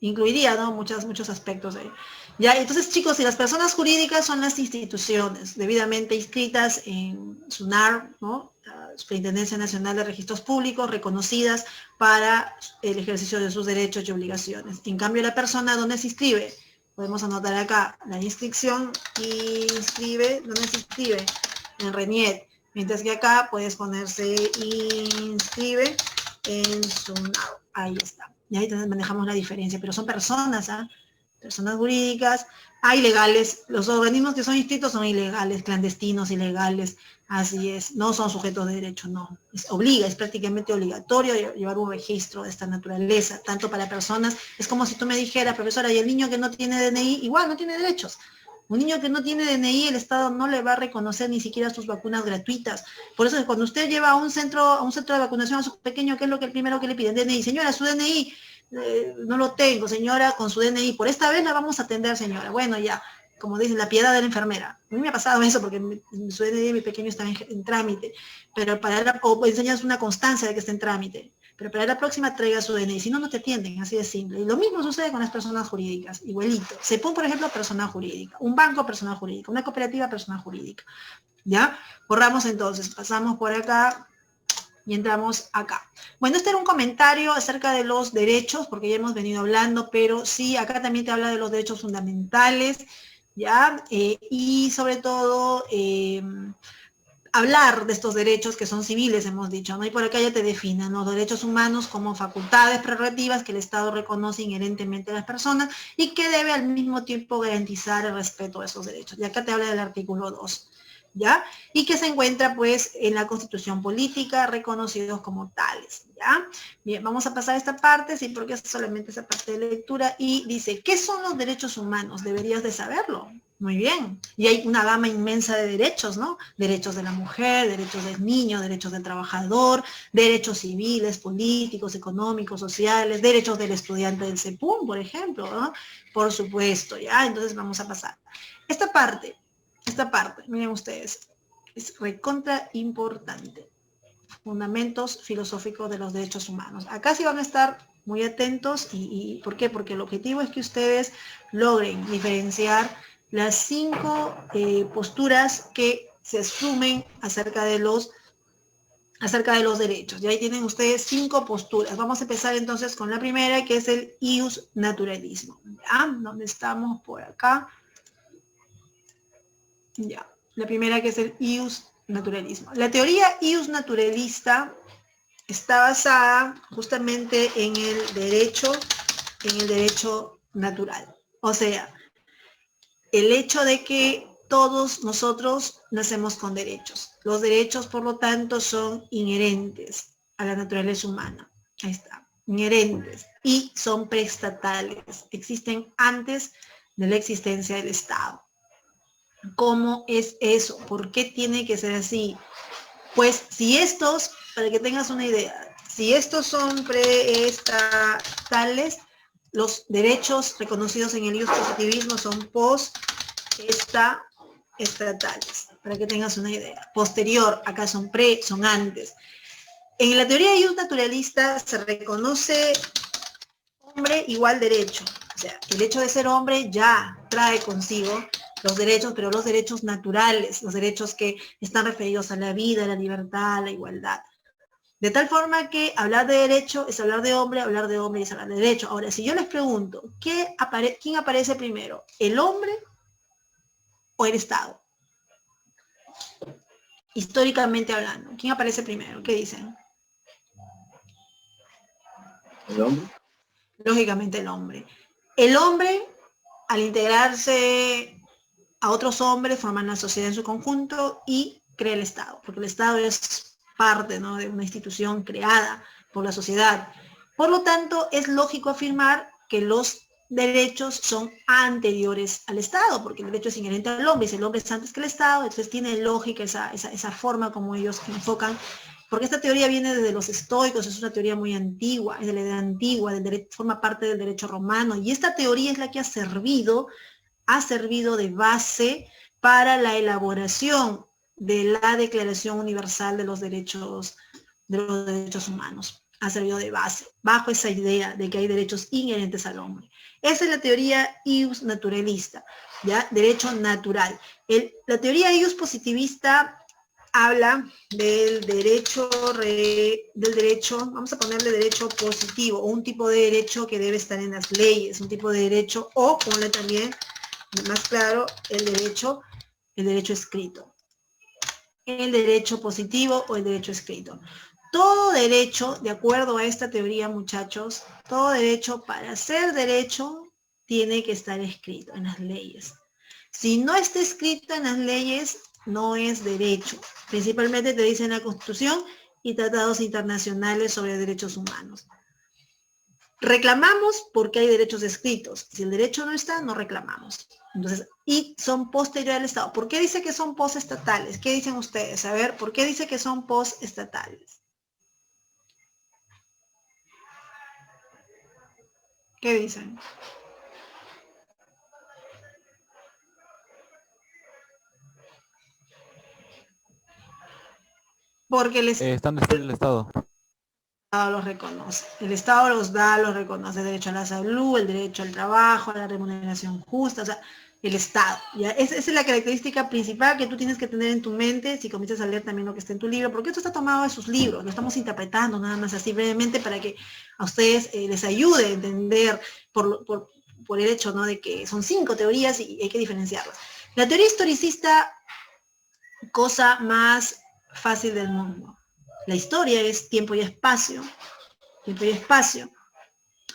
Incluiría, ¿no? Muchos aspectos ahí. Ya, entonces, chicos, y las personas jurídicas son las instituciones debidamente inscritas en SUNAR, ¿no? La Superintendencia Nacional de Registros Públicos, reconocidas para el ejercicio de sus derechos y obligaciones. En cambio, la persona, ¿dónde se inscribe? Podemos anotar acá la inscripción, ¿dónde se inscribe? En RENIET. Mientras que acá puedes ponerse inscribe en SUNAR. Ahí está. Y ahí manejamos la diferencia, pero son personas, ¿ah? Personas jurídicas, hay legales, los organismos que son inscritos son ilegales, clandestinos, ilegales, así es, no son sujetos de derecho, no, es prácticamente obligatorio llevar un registro de esta naturaleza, tanto para personas, es como si tú me dijeras, profesora, y el niño que no tiene DNI, igual no tiene derechos. Un niño que no tiene DNI, el Estado no le va a reconocer ni siquiera sus vacunas gratuitas. Por eso cuando usted lleva a un centro de vacunación a su pequeño, ¿qué es lo que el primero que le piden? DNI. Señora, su DNI, no lo tengo, señora, con su DNI. Por esta vez la vamos a atender, señora. Bueno, ya. como dicen, la piedad de la enfermera. A mí me ha pasado eso porque su DNI de mi pequeño está en trámite, pero o enseñas una constancia de que está en trámite, pero para la próxima traiga su DNI, si no, no te atienden, así de simple. Y lo mismo sucede con las personas jurídicas, igualito. Se pone, por ejemplo, persona jurídica, un banco, persona jurídica, una cooperativa, persona jurídica. ¿Ya? Borramos entonces, pasamos por acá y entramos acá. Bueno, este era un comentario acerca de los derechos, porque ya hemos venido hablando, pero sí, acá también te habla de los derechos fundamentales, ¿ya? Y sobre todo, hablar de estos derechos que son civiles, hemos dicho, ¿no? Y por acá ya te definen los derechos humanos como facultades prerrogativas que el Estado reconoce inherentemente a las personas y que debe al mismo tiempo garantizar el respeto de esos derechos. Y acá te habla del artículo 2. ¿Ya? Y que se encuentra pues en la Constitución Política reconocidos como tales, ¿ya? Bien, vamos a pasar a esta parte, sí, porque es solamente esa parte de lectura, y dice, ¿qué son los derechos humanos? Deberías de saberlo. Muy bien. Y hay una gama inmensa de derechos, ¿no? Derechos de la mujer, derechos del niño, derechos del trabajador, derechos civiles, políticos, económicos, sociales, derechos del estudiante del CEPUM, por ejemplo, ¿no? Por supuesto, ¿ya? Entonces vamos a pasar. Esta parte, miren ustedes, es recontra importante. Fundamentos filosóficos de los derechos humanos. Acá sí van a estar muy atentos y ¿por qué? Porque el objetivo es que ustedes logren diferenciar las 5 posturas que se asumen acerca de los derechos. Y ahí tienen ustedes 5 posturas. Vamos a empezar entonces con la primera, que es el ius naturalismo. ¿Ya? ¿Dónde estamos? Por acá. Ya, la primera que es el ius naturalismo. La teoría ius naturalista está basada justamente en el derecho natural. O sea, el hecho de que todos nosotros nacemos con derechos. Los derechos, por lo tanto, son inherentes a la naturaleza humana. Ahí está, inherentes. Y son preestatales. Existen antes de la existencia del Estado. ¿Cómo es eso? ¿Por qué tiene que ser así? Pues si estos, para que tengas una idea, si estos son preestatales, los derechos reconocidos en el ius positivismo son postestatales, para que tengas una idea. Posterior, acá son son antes. En la teoría ius naturalista se reconoce hombre igual derecho. O sea, el hecho de ser hombre ya trae consigo los derechos, pero los derechos naturales, los derechos que están referidos a la vida, a la libertad, a la igualdad. De tal forma que hablar de derecho es hablar de hombre es hablar de derecho. Ahora, si yo les pregunto, ¿quién aparece primero? ¿El hombre o el Estado? Históricamente hablando, ¿quién aparece primero? ¿Qué dicen? ¿El hombre? Lógicamente el hombre. El hombre, al integrarse a otros hombres, forman la sociedad en su conjunto y crea el Estado, porque el Estado es parte, ¿no?, de una institución creada por la sociedad. Por lo tanto, es lógico afirmar que los derechos son anteriores al Estado, porque el derecho es inherente al hombre, y si el hombre es antes que el Estado, entonces tiene lógica esa forma como ellos enfocan, porque esta teoría viene desde los estoicos, es una teoría muy antigua, es de la edad antigua, forma parte del derecho romano, y esta teoría es la que ha servido de base para la elaboración de la Declaración Universal de los Derechos Humanos. Ha servido de base, bajo esa idea de que hay derechos inherentes al hombre. Esa es la teoría ius naturalista, ¿ya? Derecho natural. La teoría ius positivista habla del derecho, vamos a ponerle derecho positivo, o un tipo de derecho que debe estar en las leyes, un tipo de derecho, o ponle también más claro, el derecho escrito. El derecho positivo o el derecho escrito. Todo derecho, de acuerdo a esta teoría, muchachos, todo derecho, para ser derecho, tiene que estar escrito en las leyes. Si no está escrito en las leyes, no es derecho. Principalmente te dice en la Constitución y tratados internacionales sobre derechos humanos. Reclamamos porque hay derechos escritos. Si el derecho no está, no reclamamos. Entonces, y son posteriores al Estado. ¿Por qué dice que son postestatales? ¿Qué dicen ustedes? A ver, ¿por qué dice que son postestatales? ¿Qué dicen? Porque Están después del Estado. Estado los reconoce. El Estado los da, los reconoce. El derecho a la salud, el derecho al trabajo, a la remuneración justa, o sea, el Estado. ¿Ya? Esa es la característica principal que tú tienes que tener en tu mente si comienzas a leer también lo que está en tu libro, porque esto está tomado de sus libros, lo estamos interpretando nada más así brevemente para que a ustedes les ayude a entender por el hecho, ¿no?, de que son 5 teorías y hay que diferenciarlas. La teoría historicista, cosa más fácil del mundo. La historia es tiempo y espacio. Tiempo y espacio.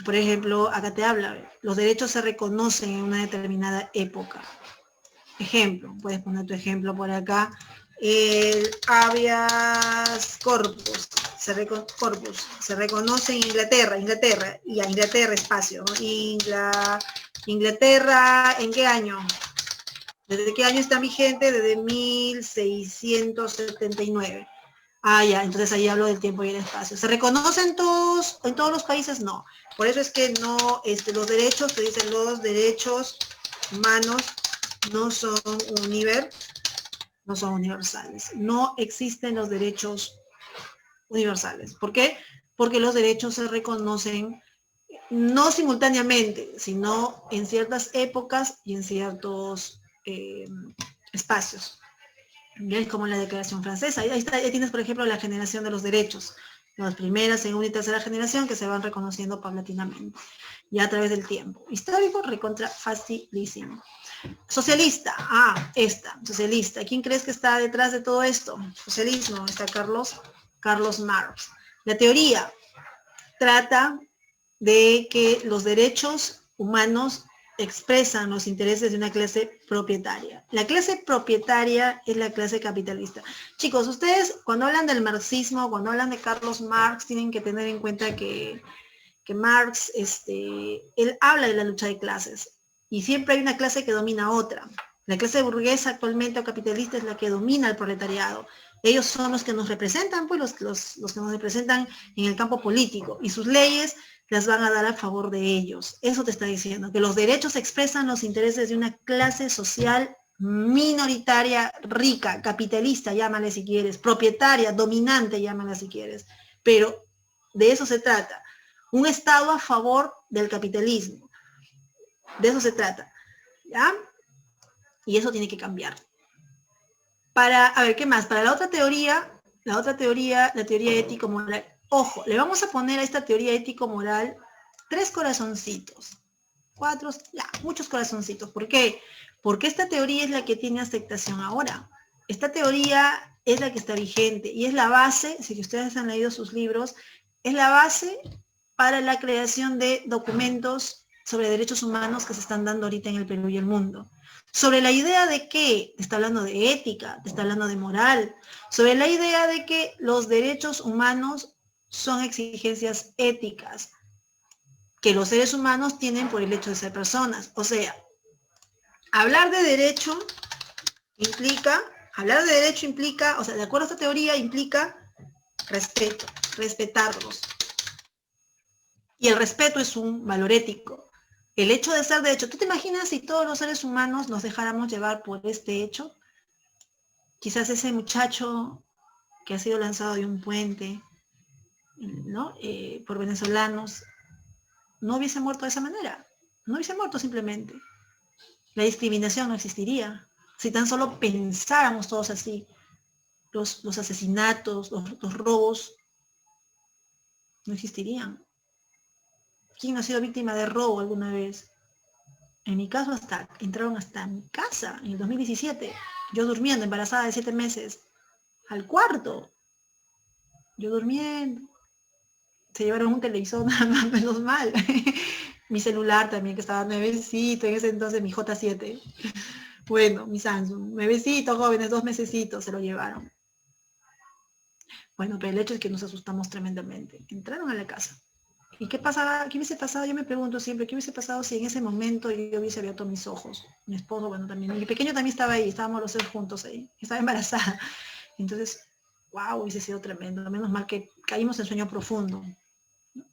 Por ejemplo, acá te habla, los derechos se reconocen en una determinada época. Ejemplo, puedes poner tu ejemplo por acá. El habeas corpus se reconoce en Inglaterra, y a Inglaterra espacio, ¿no? Inglaterra, ¿en qué año? ¿Desde qué año está vigente? Desde 1679. Ah, ya, entonces ahí hablo del tiempo y el espacio. ¿Se reconocen todos, en todos los países? No. Por eso es que no, los derechos, te dicen los derechos humanos no son universales. No existen los derechos universales. ¿Por qué? Porque los derechos se reconocen no simultáneamente, sino en ciertas épocas y en ciertos espacios. Es como la Declaración Francesa. Ahí tienes, por ejemplo, la generación de los derechos. Las primera, segunda y tercera generación que se van reconociendo paulatinamente, ya a través del tiempo. Histórico, recontra facilísimo. Socialista, socialista. ¿Quién crees que está detrás de todo esto? Socialismo, está Carlos Marx. La teoría trata de que los derechos humanos expresan los intereses de una clase propietaria. La clase propietaria es la clase capitalista. Chicos, ustedes cuando hablan del marxismo, cuando hablan de Carlos Marx, tienen que tener en cuenta que Marx, él habla de la lucha de clases y siempre hay una clase que domina a otra. La clase burguesa actualmente o capitalista es la que domina al proletariado. Ellos son los que nos representan, pues los que nos representan en el campo político, y sus leyes las van a dar a favor de ellos. Eso te está diciendo, que los derechos expresan los intereses de una clase social minoritaria, rica, capitalista, llámale si quieres, propietaria, dominante, llámala si quieres. Pero de eso se trata. Un Estado a favor del capitalismo. De eso se trata. ¿Ya? Y eso tiene que cambiar. A ver, ¿qué más? Para la teoría ético-moral. Ojo, le vamos a poner a esta teoría ético-moral 3 corazoncitos. 4, ya, muchos corazoncitos. ¿Por qué? Porque esta teoría es la que tiene aceptación ahora. Esta teoría es la que está vigente y es la base, si ustedes han leído sus libros, es la base para la creación de documentos sobre derechos humanos que se están dando ahorita en el Perú y el mundo. Sobre la idea de que, te está hablando de ética, te está hablando de moral, sobre la idea de que los derechos humanos son exigencias éticas que los seres humanos tienen por el hecho de ser personas. O sea, hablar de derecho implica, o sea, de acuerdo a esta teoría, implica respeto, respetarlos. Y el respeto es un valor ético. El hecho de ser derecho, ¿tú te imaginas si todos los seres humanos nos dejáramos llevar por este hecho? Quizás ese muchacho que ha sido lanzado de un puente, ¿no? Por venezolanos, no hubiese muerto de esa manera. No hubiese muerto simplemente. La discriminación no existiría. Si tan solo pensáramos todos así, los asesinatos, los robos, no existirían. ¿Quién no ha sido víctima de robo alguna vez? En mi caso entraron hasta mi casa en el 2017. Yo durmiendo, embarazada de 7 meses, al cuarto. Yo durmiendo. Se llevaron un televisor, nada más, menos mal. Mi celular también, que estaba nuevecito, en ese entonces mi J7. Bueno, mi Samsung, nuevecito, jóvenes, 2 mesecitos, se lo llevaron. Bueno, pero el hecho es que nos asustamos tremendamente. Entraron a la casa. ¿Y qué pasaba? ¿Qué hubiese pasado? Yo me pregunto siempre, ¿qué hubiese pasado si en ese momento yo hubiese abierto mis ojos? Mi esposo, bueno, también. Mi pequeño también estaba ahí, estábamos los 3 juntos ahí. Estaba embarazada. Entonces, wow, hubiese sido tremendo. Menos mal que caímos en sueño profundo.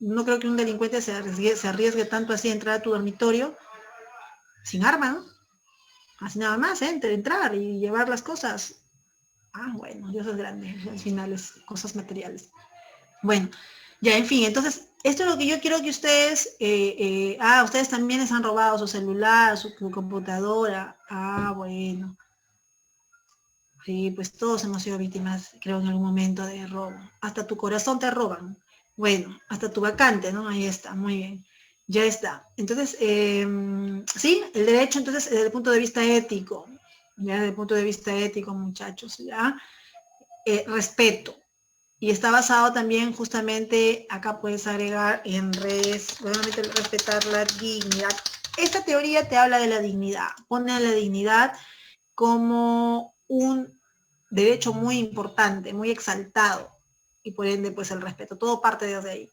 No creo que un delincuente se arriesgue tanto así a entrar a tu dormitorio sin arma, ¿no? Así nada más, entrar y llevar las cosas. Ah, bueno, Dios es grande, al final es cosas materiales. Bueno, ya, en fin, entonces, esto es lo que yo quiero que ustedes, ustedes también les han robado su celular, su computadora. Ah, bueno. Sí, pues todos hemos sido víctimas, creo, en algún momento de robo. Hasta tu corazón te roban. Bueno, hasta tu vacante, ¿no? Ahí está, muy bien. Ya está. Entonces, sí, el derecho, entonces, desde el punto de vista ético, ya desde el punto de vista ético, muchachos, ya, respeto. Y está basado también justamente, acá puedes agregar en nuevamente respetar la dignidad. Esta teoría te habla de la dignidad, pone a la dignidad como un derecho muy importante, muy exaltado, y por ende, pues el respeto, todo parte desde ahí,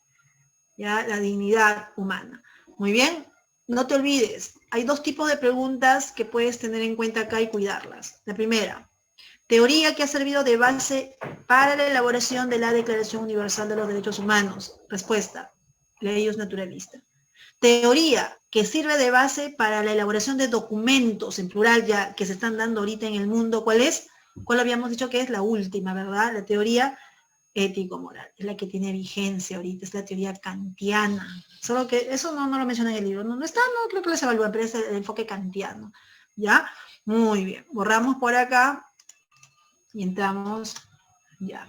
ya, la dignidad humana. Muy bien, no te olvides, hay dos tipos de preguntas que puedes tener en cuenta acá y cuidarlas. La primera, teoría que ha servido de base para la elaboración de la Declaración Universal de los Derechos Humanos. Respuesta, leyes naturalista. Teoría que sirve de base para la elaboración de documentos, en plural ya, que se están dando ahorita en el mundo. ¿Cuál es? ¿Cuál habíamos dicho que es la última, verdad? La teoría ético-moral. Es la que tiene vigencia ahorita, es la teoría kantiana. Solo que eso no lo menciona en el libro. No está, no creo que les evalúen, pero es el enfoque kantiano. ¿Ya? Muy bien. Borramos por acá y entramos ya.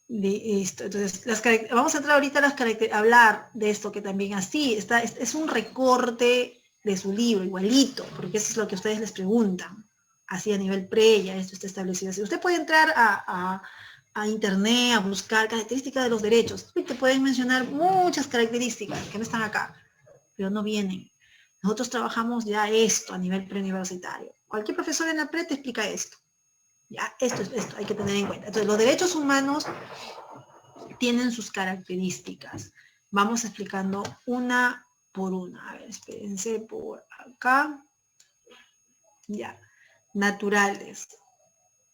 Listo. Entonces, vamos a entrar ahorita a las características, hablar de esto que también así está, es un recorte de su libro, igualito, porque eso es lo que ustedes les preguntan, así a nivel pre, ya esto está establecido así. Usted puede entrar a internet, a buscar características de los derechos, y te pueden mencionar muchas características que no están acá, pero no vienen. Nosotros trabajamos ya esto a nivel preuniversitario. Cualquier profesor en la pre te explica esto. Ya, esto hay que tener en cuenta. Entonces, los derechos humanos tienen sus características. Vamos explicando una por una. A ver, espérense por acá. Ya, naturales.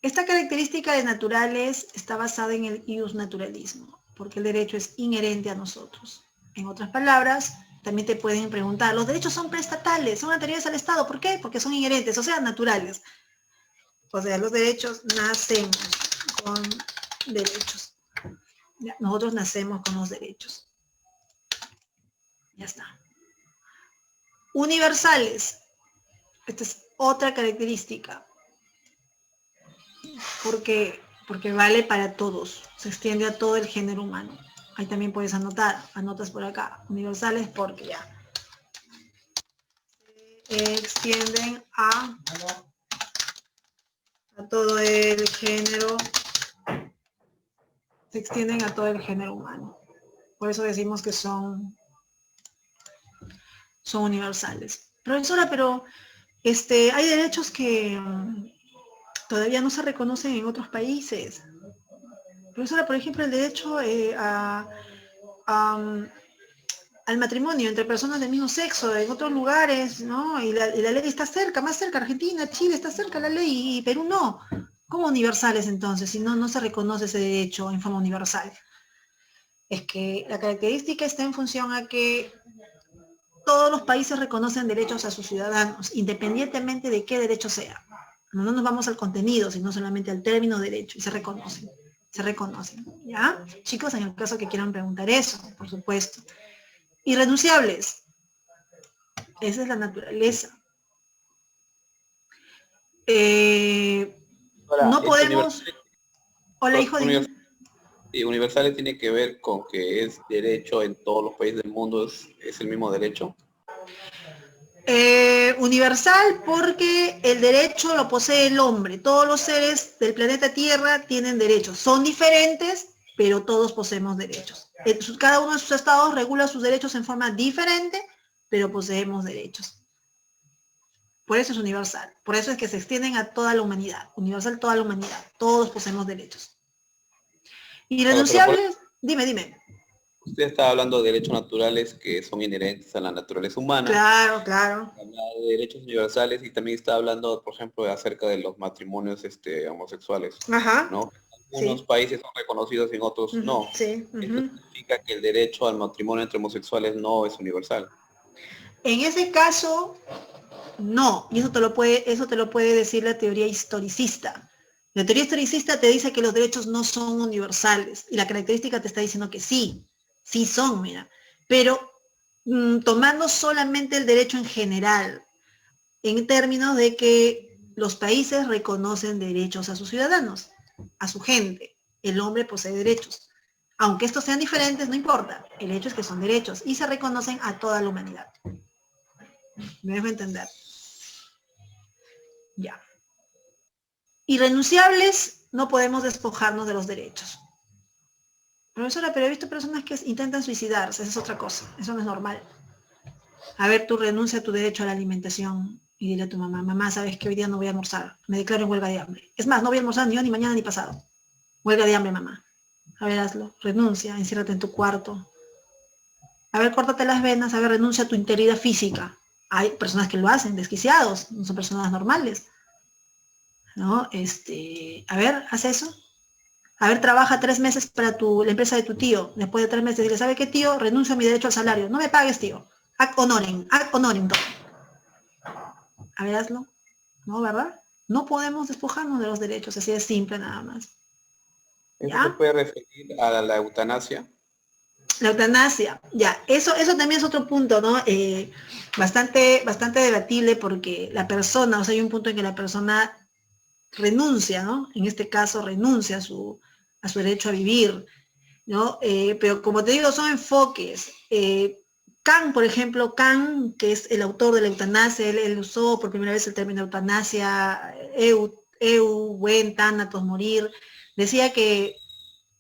Esta característica de naturales está basada en el iusnaturalismo, porque el derecho es inherente a nosotros. En otras palabras, también te pueden preguntar, los derechos son preestatales, son anteriores al Estado. ¿Por qué? Porque son inherentes, o sea, naturales. O sea, los derechos nacemos con derechos. Ya, nosotros nacemos con los derechos. Ya está. Universales. Esta es otra característica. Porque vale para todos. Se extiende a todo el género humano. Ahí también puedes anotar. Anotas por acá. Universales porque ya. Se extienden a todo el género. Se extienden a todo el género humano. Por eso decimos que son universales. Profesora, pero hay derechos que todavía no se reconocen en otros países. Profesora, por ejemplo, el derecho al matrimonio entre personas del mismo sexo en otros lugares, ¿no? Y la ley está cerca, más cerca, Argentina, Chile, está cerca la ley y Perú no. ¿Cómo universales entonces? Si no se reconoce ese derecho en forma universal. Es que la característica está en función a que todos los países reconocen derechos a sus ciudadanos, independientemente de qué derecho sea. No nos vamos al contenido, sino solamente al término derecho, y se reconocen, ¿ya? Chicos, en el caso que quieran preguntar eso, por supuesto. Irrenunciables. Esa es la naturaleza. No podemos... Hola, hijo de... Universales tiene que ver con que es derecho en todos los países del mundo, es el mismo derecho. Universal porque el derecho lo posee el hombre. Todos los seres del planeta Tierra tienen derechos. Son diferentes, pero todos poseemos derechos. Cada uno de sus estados regula sus derechos en forma diferente, pero poseemos derechos. Por eso es universal. Por eso es que se extienden a toda la humanidad. Universal toda la humanidad. Todos poseemos derechos. Irrenunciables, dime. Usted está hablando de derechos naturales que son inherentes a la naturaleza humana. Claro. Habla de derechos universales y también está hablando, por ejemplo, acerca de los matrimonios homosexuales. Ajá. ¿No? Algunos países son reconocidos y en otros no. Sí. Esto significa que el derecho al matrimonio entre homosexuales no es universal. En ese caso, no. Y eso te lo puede decir la teoría historicista. La teoría historicista te dice que los derechos no son universales y la característica te está diciendo que sí, sí son, mira, pero tomando solamente el derecho en general, en términos de que los países reconocen derechos a sus ciudadanos, a su gente. El hombre posee derechos. Aunque estos sean diferentes, no importa. El hecho es que son derechos y se reconocen a toda la humanidad. ¿Me dejo entender? Ya. Irrenunciables, no podemos despojarnos de los derechos. Profesora, pero he visto personas que intentan suicidarse, esa es otra cosa, eso no es normal. A ver, tú renuncia a tu derecho a la alimentación y dile a tu mamá, mamá, sabes que hoy día no voy a almorzar, me declaro en huelga de hambre. Es más, no voy a almorzar ni yo, ni mañana, ni pasado. Huelga de hambre, mamá. A ver, hazlo, renuncia, enciérrate en tu cuarto. A ver, córtate las venas, a ver, renuncia a tu integridad física. Hay personas que lo hacen, desquiciados, no son personas normales. ¿No? A ver, haz eso. A ver, trabaja 3 meses para la empresa de tu tío. Después de 3 meses, dile, ¿sabe qué, tío? Renuncio a mi derecho al salario. No me pagues, tío. Ad honorem todo. A ver, hazlo. ¿No, verdad? No podemos despojarnos de los derechos, así de simple nada más. ¿Eso ¿Ya? se puede referir a la eutanasia? La eutanasia, ya, eso también es otro punto, ¿no? Bastante debatible porque la persona, o sea, hay un punto en que la persona renuncia, ¿no? En este caso renuncia a su derecho a vivir, ¿no? Pero como te digo, son enfoques. Kant, por ejemplo, Kant, que es el autor de la eutanasia, él usó por primera vez el término eutanasia, ven, thanatos, morir, decía que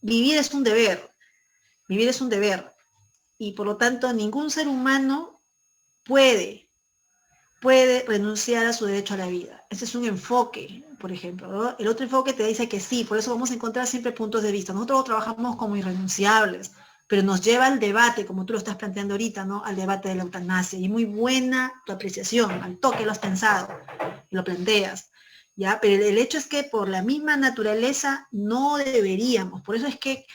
vivir es un deber, vivir es un deber, y por lo tanto ningún ser humano puede renunciar a su derecho a la vida. Ese es un enfoque, por ejemplo, ¿no? El otro enfoque te dice que sí, por eso vamos a encontrar siempre puntos de vista. Nosotros trabajamos como irrenunciables, pero nos lleva al debate, como tú lo estás planteando ahorita, ¿no? Al debate de la eutanasia. Y muy buena tu apreciación, al toque lo has pensado, y lo planteas, ¿ya? Pero el hecho es que por la misma naturaleza no deberíamos. Por eso es que,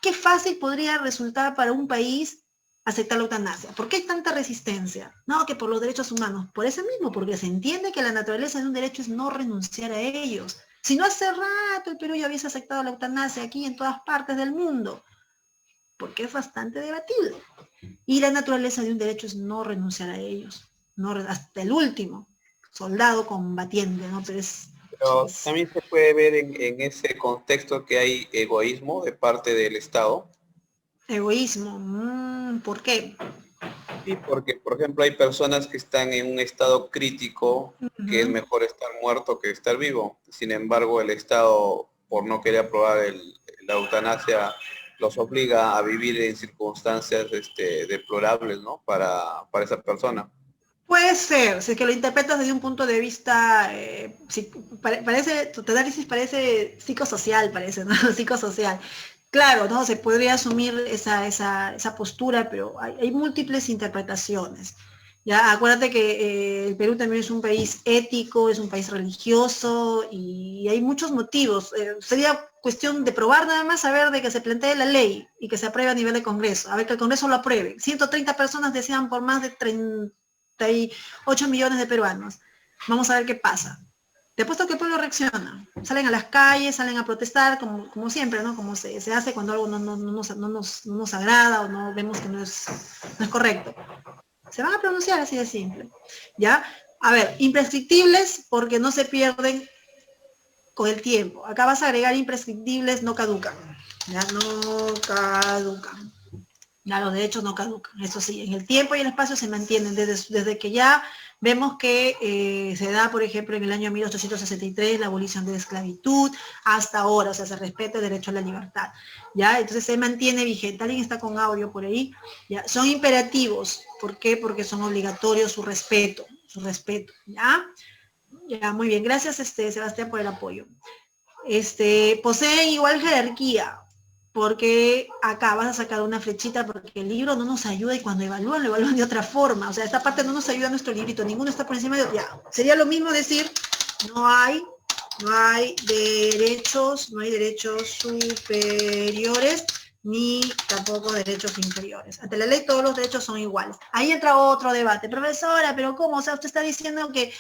qué fácil podría resultar para un país aceptar la eutanasia. ¿Por qué hay tanta resistencia? No, que por los derechos humanos. Por eso mismo, porque se entiende que la naturaleza de un derecho es no renunciar a ellos. Si no, hace rato el Perú ya hubiese aceptado la eutanasia aquí en todas partes del mundo, porque es bastante debatible. Y la naturaleza de un derecho es no renunciar a ellos, no, hasta el último soldado combatiente, ¿no? Pero también se puede ver en ese contexto que hay egoísmo de parte del Estado. Egoísmo, ¿por qué? Sí, porque, por ejemplo, hay personas que están en un estado crítico, que es Uh-huh. mejor estar muerto que estar vivo. Sin embargo, el Estado, por no querer aprobar la eutanasia, los obliga a vivir en circunstancias deplorables, ¿no? Para esa persona. Puede ser, si es que lo interpretas desde un punto de vista, parece, tu análisis parece psicosocial, parece, ¿no? Psicosocial. Claro, ¿no? Se podría asumir esa postura, pero hay múltiples interpretaciones. Ya, acuérdate que el Perú también es un país ético, es un país religioso y hay muchos motivos. Sería cuestión de probar nada más, a ver de que se plantee la ley y que se apruebe a nivel de Congreso, a ver que el Congreso lo apruebe. 130 personas desean por más de 38 millones de peruanos. Vamos a ver qué pasa. Te apuesto que el pueblo reacciona. Salen a las calles, salen a protestar, como siempre, ¿no? Como se hace cuando algo no nos agrada o no vemos que no es correcto. Se van a pronunciar así de simple. ¿Ya? A ver, imprescriptibles porque no se pierden con el tiempo. Acá vas a agregar imprescriptibles, no caducan. Ya no caducan. Ya los derechos no caducan. Eso sí, en el tiempo y el espacio se mantienen desde que ya vemos que se da, por ejemplo, en el año 1863 la abolición de la esclavitud hasta ahora, o sea, se respeta el derecho a la libertad. ¿Ya? Entonces se mantiene vigente. ¿Alguien está con audio por ahí? ¿Ya? Son imperativos. ¿Por qué? Porque son obligatorios su respeto. ¿Ya? Ya, muy bien. Gracias, Sebastián, por el apoyo. Poseen igual jerarquía, porque acá vas a sacar una flechita porque el libro no nos ayuda y cuando evalúan, lo evalúan de otra forma. O sea, esta parte no nos ayuda a nuestro librito, ninguno está por encima de otro. Ya, sería lo mismo decir, no hay derechos superiores ni tampoco derechos inferiores. Ante la ley todos los derechos son iguales. Ahí entra otro debate. Profesora, ¿pero cómo? O sea, ¿usted está diciendo que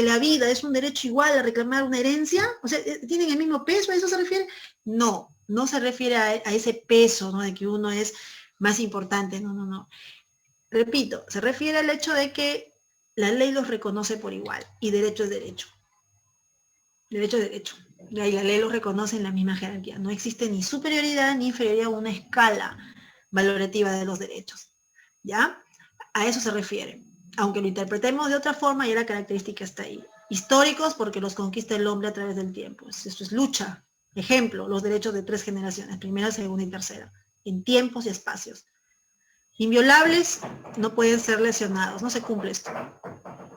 la vida es un derecho igual a reclamar una herencia? O sea, ¿tienen el mismo peso? ¿A eso se refiere? No, no se refiere a ese peso, ¿no? De que uno es más importante. No, no, no. Repito, se refiere al hecho de que la ley los reconoce por igual y derecho es derecho. Derecho es derecho. Y la ley los reconoce en la misma jerarquía. No existe ni superioridad ni inferioridad, una escala valorativa de los derechos. ¿Ya? A eso se refiere. Aunque lo interpretemos de otra forma, ya la característica está ahí. Históricos, porque los conquista el hombre a través del tiempo. Esto es lucha. Ejemplo, los derechos de 3 generaciones, primera, segunda y tercera, en tiempos y espacios. Inviolables, no pueden ser lesionados, no se cumple esto.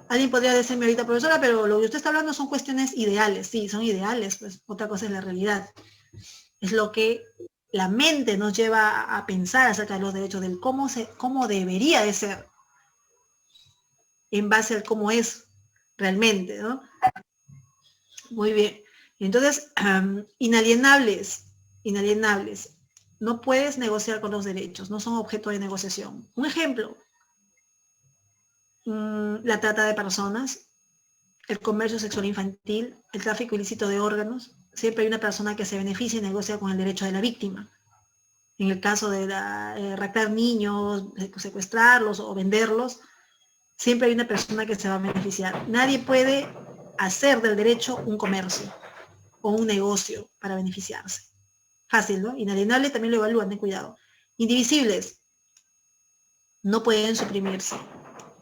Alguien podría decirme ahorita, profesora, pero lo que usted está hablando son cuestiones ideales. Sí, son ideales, pues otra cosa es la realidad. Es lo que la mente nos lleva a pensar acerca de los derechos, del cómo debería de ser, en base al cómo es realmente, ¿no? Muy bien. Entonces, inalienables. No puedes negociar con los derechos, no son objeto de negociación. Un ejemplo, la trata de personas, el comercio sexual infantil, el tráfico ilícito de órganos. Siempre hay una persona que se beneficia y negocia con el derecho de la víctima. En el caso de raptar niños, secuestrarlos o venderlos, siempre hay una persona que se va a beneficiar. Nadie puede hacer del derecho un comercio o un negocio para beneficiarse. Fácil, ¿no? Inalienable también lo evalúan, ten cuidado. Indivisibles, no pueden suprimirse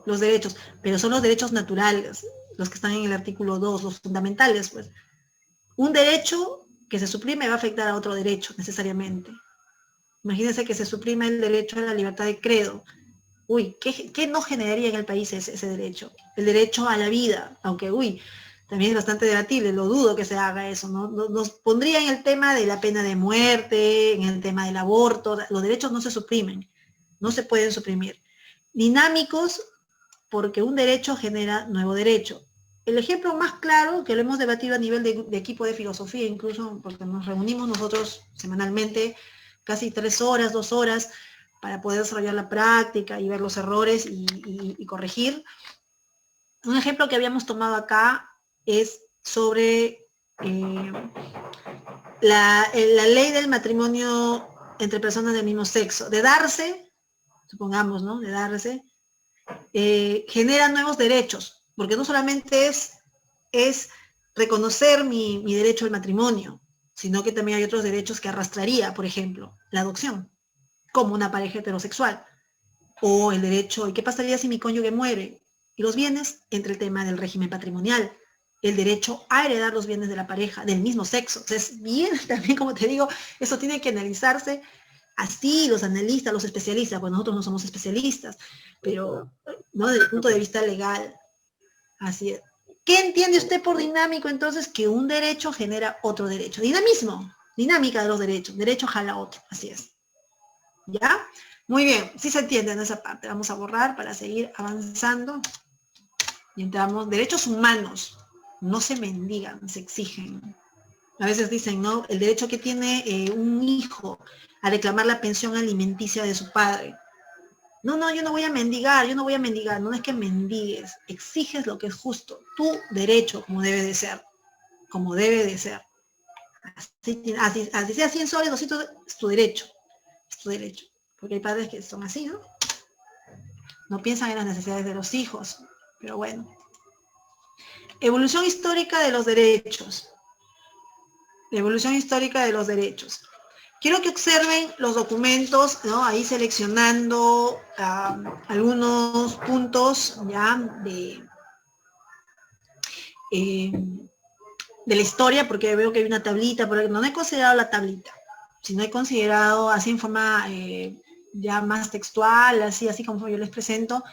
los derechos, pero son los derechos naturales, los que están en el artículo 2, los fundamentales, pues. Un derecho que se suprime va a afectar a otro derecho, necesariamente. Imagínense que se suprime el derecho a la libertad de credo. Uy, ¿qué no generaría en el país ese derecho? El derecho a la vida, aunque, también es bastante debatible, lo dudo que se haga eso, ¿no? Nos pondría en el tema de la pena de muerte, en el tema del aborto, los derechos no se suprimen, no se pueden suprimir. Dinámicos, porque un derecho genera nuevo derecho. El ejemplo más claro, que lo hemos debatido a nivel de equipo de filosofía, incluso porque nos reunimos nosotros semanalmente, casi 3 horas, 2 horas, para poder desarrollar la práctica y ver los errores y corregir. Un ejemplo que habíamos tomado acá es sobre la ley del matrimonio entre personas del mismo sexo. De darse, supongamos, ¿no? De darse, genera nuevos derechos, porque no solamente es reconocer mi derecho al matrimonio, sino que también hay otros derechos que arrastraría, por ejemplo, la adopción, como una pareja heterosexual, o el derecho, ¿y qué pasaría si mi cónyuge muere? Y los bienes, entre el tema del régimen patrimonial, el derecho a heredar los bienes de la pareja del mismo sexo. Entonces, bien, también como te digo, eso tiene que analizarse así, los analistas, los especialistas, pues nosotros no somos especialistas, pero no desde el punto de vista legal. Así es. ¿Qué entiende usted por dinámico entonces? Que un derecho genera otro derecho. Dinamismo, dinámica de los derechos. Derecho jala otro, así es. ¿Ya? Muy bien, sí se entiende en esa parte. Vamos a borrar para seguir avanzando. Y entramos, derechos humanos, no se mendigan, se exigen. A veces dicen, ¿no? El derecho que tiene un hijo a reclamar la pensión alimenticia de su padre. No, yo no voy a mendigar, no es que mendigues, exiges lo que es justo, tu derecho, como debe de ser, Así sea 100 soles, 200, es tu derecho, porque hay padres que son así, ¿no? No piensan en las necesidades de los hijos, pero bueno. Evolución histórica de los derechos. Quiero que observen los documentos, ¿no? Ahí seleccionando algunos puntos ya de la historia, porque veo que hay una tablita, pero no he considerado la tablita, sino he considerado así en forma ya más textual, así como yo les presento,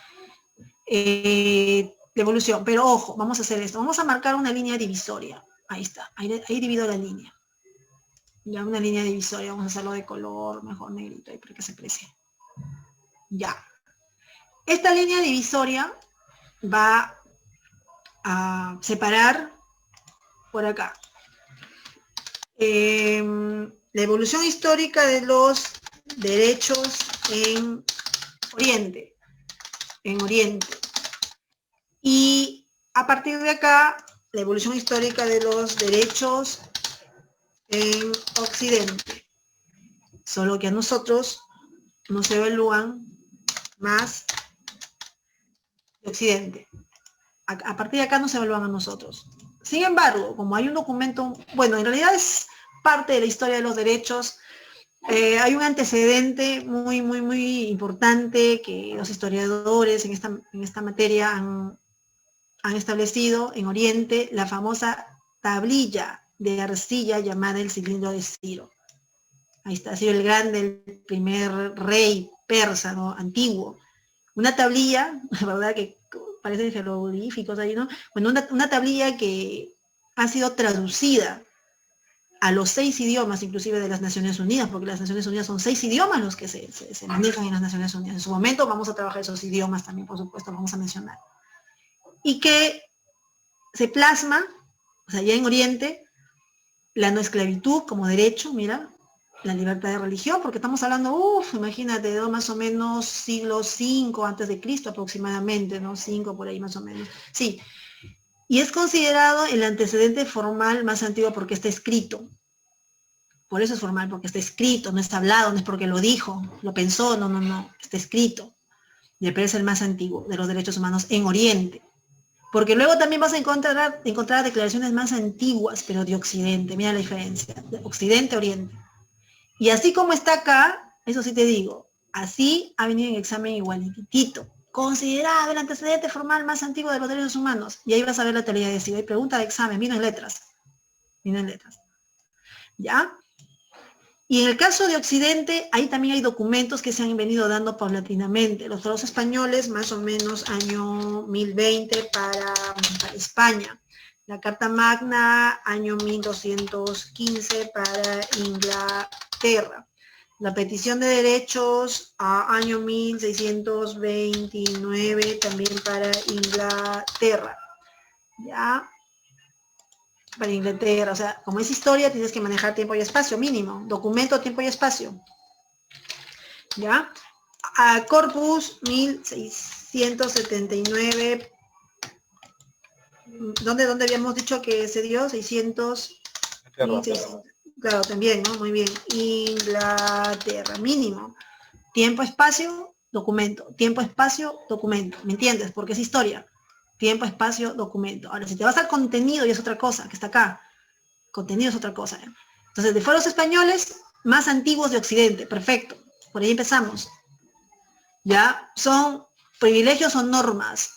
de evolución. Pero ojo, vamos a hacer esto, vamos a marcar una línea divisoria. Ahí está, ahí divido la línea. Ya una línea divisoria, vamos a hacerlo de color mejor negrito ahí para que se aprecie. Ya. Esta línea divisoria va a separar por acá la la evolución histórica de los derechos en Oriente. Y a partir de acá, la evolución histórica de los derechos en Occidente. Solo que a nosotros nos evalúan más de Occidente. A partir de acá nos evalúan a nosotros. Sin embargo, como hay un documento, bueno, en realidad es parte de la historia de los derechos, hay un antecedente muy, muy, muy importante que los historiadores en esta materia han establecido en Oriente, la famosa tablilla de arcilla llamada el cilindro de Ciro. Ahí está, Ciro el Grande, el primer rey persa, ¿no? Antiguo. Una tablilla, la verdad que parecen jeroglíficos ahí, ¿no? Bueno, una tablilla que ha sido traducida a los 6 idiomas, inclusive de las Naciones Unidas, porque las Naciones Unidas son 6 idiomas los que se manejan en las Naciones Unidas. En su momento vamos a trabajar esos idiomas también, por supuesto, vamos a mencionar. Y que se plasma, o sea, ya en Oriente, la no esclavitud como derecho, mira, la libertad de religión, porque estamos hablando, imagínate, de más o menos siglo V antes de Cristo aproximadamente, ¿no? 5 por ahí más o menos. Sí, y es considerado el antecedente formal más antiguo porque está escrito. Por eso es formal, porque está escrito, no está hablado, no es porque lo dijo, lo pensó, no, está escrito. Y es el más antiguo de los derechos humanos en Oriente. Porque luego también vas a encontrar declaraciones más antiguas, pero de Occidente. Mira la diferencia, de Occidente a Oriente. Y así como está acá, eso sí te digo, así ha venido en examen igualitito. Considerado el antecedente formal más antiguo de los derechos humanos. Y ahí vas a ver la teoría de Ciro. Hay pregunta de examen, vino en letras. ¿Ya? Y en el caso de Occidente, ahí también hay documentos que se han venido dando paulatinamente. Los fueros españoles, más o menos año 1020 para España. La Carta Magna, año 1215 para Inglaterra. La petición de derechos, año 1629 también para Inglaterra. ¿Ya? Para Inglaterra, o sea, como es historia, tienes que manejar tiempo y espacio, mínimo. Documento, tiempo y espacio. ¿Ya? A Corpus 1679. ¿Dónde habíamos dicho que se dio? 600. 1600. Claro, también, ¿no? Muy bien. Inglaterra, mínimo. Tiempo, espacio, documento. Tiempo, espacio, documento. ¿Me entiendes? Porque es historia. Tiempo, espacio, documento. Ahora, si te vas al contenido, y es otra cosa, que está acá. Contenido es otra cosa. ¿Eh? Entonces, de fueros españoles más antiguos de Occidente. Perfecto. Por ahí empezamos. ¿Ya? Son privilegios o normas.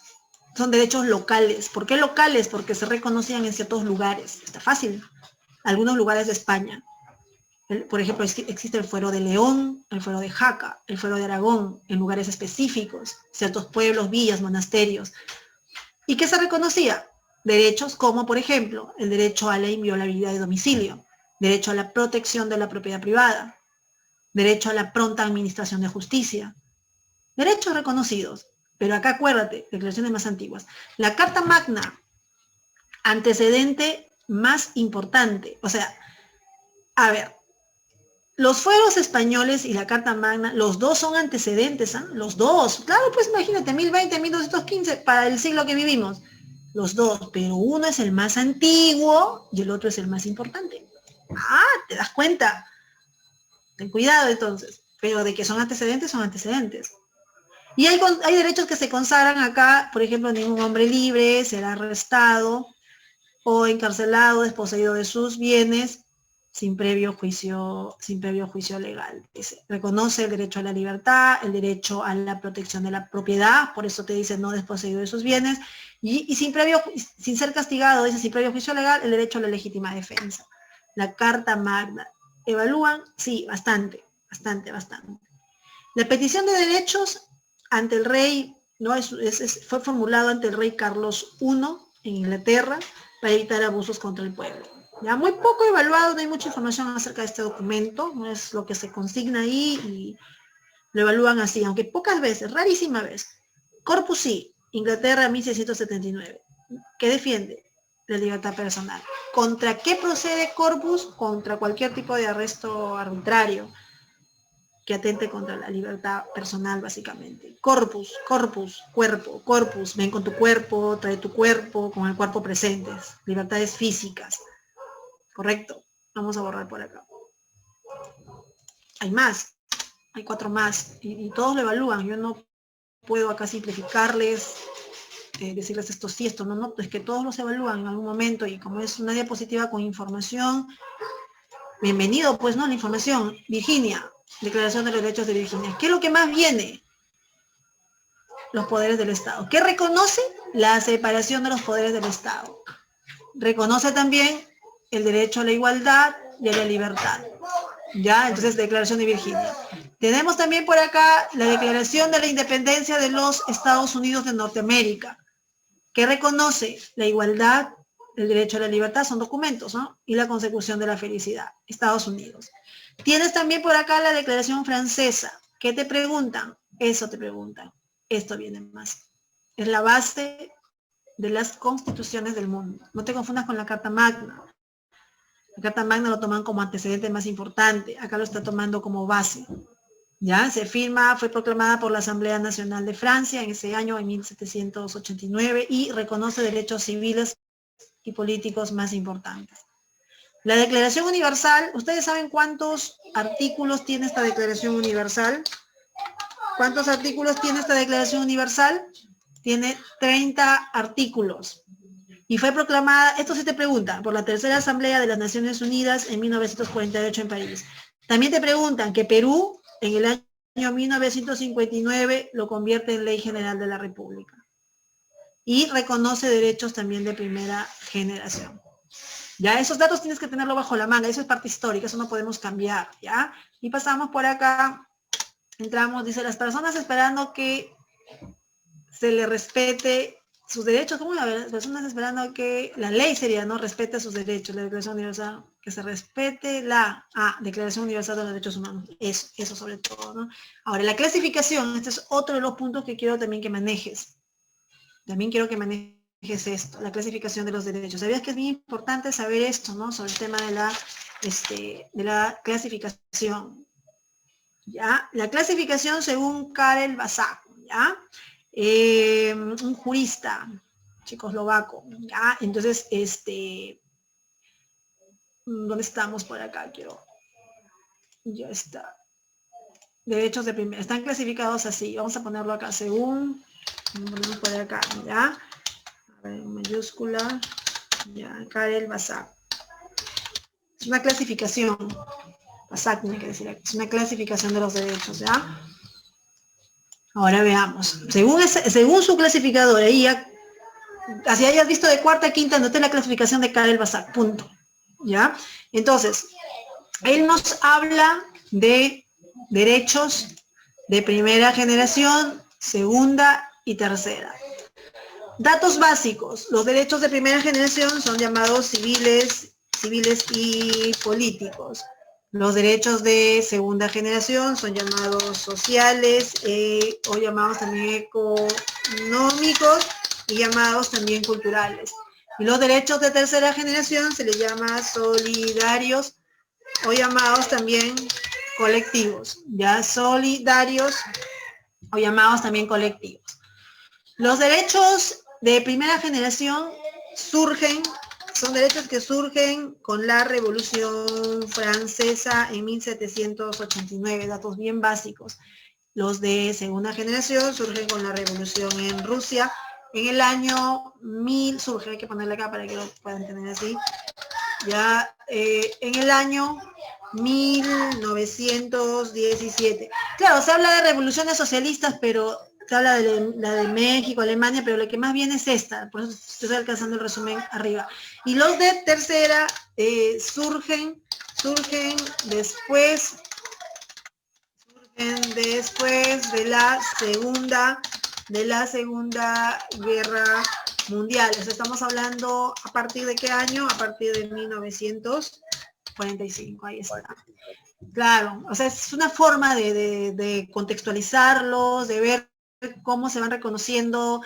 Son derechos locales. ¿Por qué locales? Porque se reconocían en ciertos lugares. Está fácil. Algunos lugares de España. Por ejemplo, existe el fuero de León, el fuero de Jaca, el fuero de Aragón, en lugares específicos, ciertos pueblos, villas, monasterios. ¿Y qué se reconocía? Derechos como, por ejemplo, el derecho a la inviolabilidad de domicilio, derecho a la protección de la propiedad privada, derecho a la pronta administración de justicia. Derechos reconocidos. Pero acá acuérdate, declaraciones más antiguas. La Carta Magna, antecedente más importante. O sea, a ver, los fueros españoles y la Carta Magna, los dos son antecedentes, ¿ah? Los dos. Claro, pues imagínate, 1020, 1215, para el siglo que vivimos. Los dos, pero uno es el más antiguo y el otro es el más importante. Ah, ¿te das cuenta? Ten cuidado entonces. Pero de que son antecedentes, son antecedentes. Y hay derechos que se consagran acá, por ejemplo, ningún hombre libre será arrestado o encarcelado, desposeído de sus bienes, sin previo juicio legal. Reconoce el derecho a la libertad, el derecho a la protección de la propiedad, por eso te dice no desposeído de sus bienes, y sin ser castigado, dice sin previo juicio legal, el derecho a la legítima defensa. La Carta Magna. ¿Evalúan? Sí, bastante. La petición de derechos ante el rey, ¿no? Fue formulado ante el rey Carlos I en Inglaterra para evitar abusos contra el pueblo. Ya muy poco evaluado, no hay mucha información acerca de este documento, no es lo que se consigna ahí y lo evalúan así, aunque pocas veces, rarísima vez. Corpus sí, Inglaterra 1679. ¿Qué defiende? la libertad personal. ¿Contra qué procede corpus? Contra cualquier tipo de arresto arbitrario que atente contra la libertad personal, básicamente. Corpus, corpus, cuerpo, corpus, ven con tu cuerpo, trae tu cuerpo, con el cuerpo presentes. Libertades físicas. Correcto. Vamos a borrar por acá. Hay más, hay 4 más, y todos lo evalúan. Yo no puedo acá simplificarles, decirles esto sí, esto no, no, es que todos los evalúan en algún momento, y como es una diapositiva con información, bienvenido pues, ¿no? La información. Virginia, Declaración de los Derechos de Virginia. ¿Qué es lo que más viene? Los poderes del Estado. ¿Qué reconoce? La separación de los poderes del Estado. Reconoce también el derecho a la igualdad y a la libertad. ¿Ya? Entonces, Declaración de Virginia. Tenemos también por acá la Declaración de la Independencia de los Estados Unidos de Norteamérica, que reconoce la igualdad, el derecho a la libertad, son documentos, ¿no? Y la consecución de la felicidad, Estados Unidos. Tienes también por acá la Declaración Francesa. ¿Qué te preguntan? Eso te preguntan. Esto viene más. Es la base de las constituciones del mundo. No te confundas con la Carta Magna. La Carta Magna lo toman como antecedente más importante. Acá lo está tomando como base. ¿Ya? Se firma, fue proclamada por la Asamblea Nacional de Francia en ese año, en 1789, y reconoce derechos civiles y políticos más importantes. La Declaración Universal, ¿ustedes saben cuántos artículos tiene esta Declaración Universal? ¿Cuántos artículos tiene esta Declaración Universal? Tiene 30 artículos. Y fue proclamada, esto se te pregunta, por la Tercera Asamblea de las Naciones Unidas en 1948 en París. También te preguntan que Perú, en el año 1959, lo convierte en Ley General de la República. Y reconoce derechos también de primera generación. Ya, esos datos tienes que tenerlo bajo la manga, eso es parte histórica, eso no podemos cambiar, ¿ya? Y pasamos por acá, entramos, dice, las personas esperando que se le respete sus derechos, ¿cómo? Las personas esperando que la ley sería, ¿no? Respete sus derechos, la Declaración Universal, que se respete la Declaración Universal de los Derechos Humanos, eso sobre todo, ¿no? Ahora, la clasificación, este es otro de los puntos que quiero también que manejes. También quiero que manejes esto, la clasificación de los derechos. ¿Sabías que es bien importante saber esto, ¿no? Sobre el tema de la clasificación. ¿Ya? La clasificación según Karel Basak, ¿ya? Un jurista checoslovaco, ¿ya? Entonces, ¿dónde estamos por acá? Ya está. Derechos de primera, están clasificados así, vamos a ponerlo acá, según, ponemos por acá, ¿ya? A ver, en mayúscula, ya, Karel Basak. Es una clasificación, Basak tiene que decir aquí, es una clasificación de los derechos, ¿ya? Ahora veamos, según su clasificador, ahí ya, así hayas visto de cuarta a quinta, noté la clasificación de Karel Basak, punto, ¿ya? Entonces, él nos habla de derechos de primera generación, segunda y tercera. Datos básicos, los derechos de primera generación son llamados civiles y políticos. Los derechos de segunda generación son llamados sociales o llamados también económicos y llamados también culturales. Y los derechos de tercera generación se les llama solidarios o llamados también colectivos, ya solidarios o llamados también colectivos. Los derechos de primera generación son derechos que surgen con la Revolución Francesa en 1789, datos bien básicos. Los de segunda generación surgen con la Revolución en Rusia en el año 1000, hay que ponerle acá para que lo puedan tener así, ya en el año 1917. Claro, se habla de revoluciones socialistas, pero se habla de la de México, Alemania, pero lo que más viene es esta, por eso estoy alcanzando el resumen arriba. Y los de tercera surgen después de la Segunda Guerra Mundial. O sea, estamos hablando a partir de qué año, a partir de 1945, ahí está. Claro, o sea, es una forma de contextualizarlos, de ver cómo se van reconociendo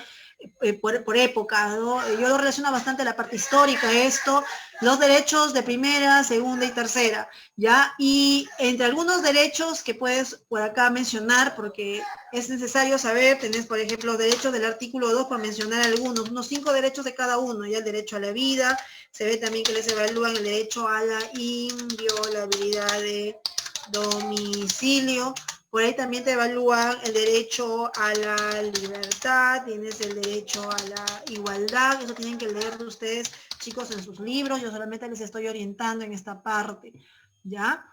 por época, ¿no? Yo lo relaciono bastante a la parte histórica, esto, los derechos de primera, segunda y tercera, ¿ya? Y entre algunos derechos que puedes por acá mencionar, porque es necesario saber, tenés, por ejemplo, los derechos del artículo 2, por mencionar algunos, unos 5 derechos de cada uno, ya el derecho a la vida, se ve también que les evalúan el derecho a la inviolabilidad de domicilio. Por ahí también te evalúan el derecho a la libertad, tienes el derecho a la igualdad, eso tienen que leer ustedes, chicos, en sus libros, yo solamente les estoy orientando en esta parte, ¿ya?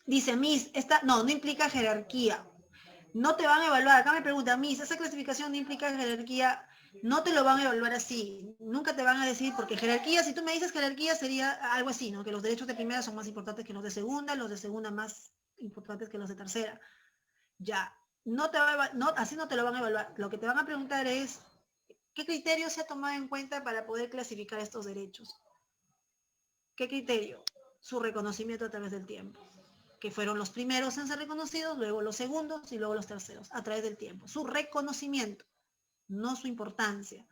Dice, Miss, no implica jerarquía, no te van a evaluar, acá me pregunta, Miss, esa clasificación no implica jerarquía, no te lo van a evaluar así, nunca te van a decir, porque jerarquía, si tú me dices jerarquía sería algo así, ¿no? Que los derechos de primera son más importantes que los de segunda más importantes que los de tercera. Ya, así no te lo van a evaluar. Lo que te van a preguntar es, ¿qué criterio se ha tomado en cuenta para poder clasificar estos derechos? ¿Qué criterio? Su reconocimiento a través del tiempo, que fueron los primeros en ser reconocidos, luego los segundos y luego los terceros, a través del tiempo. Su reconocimiento, no su importancia.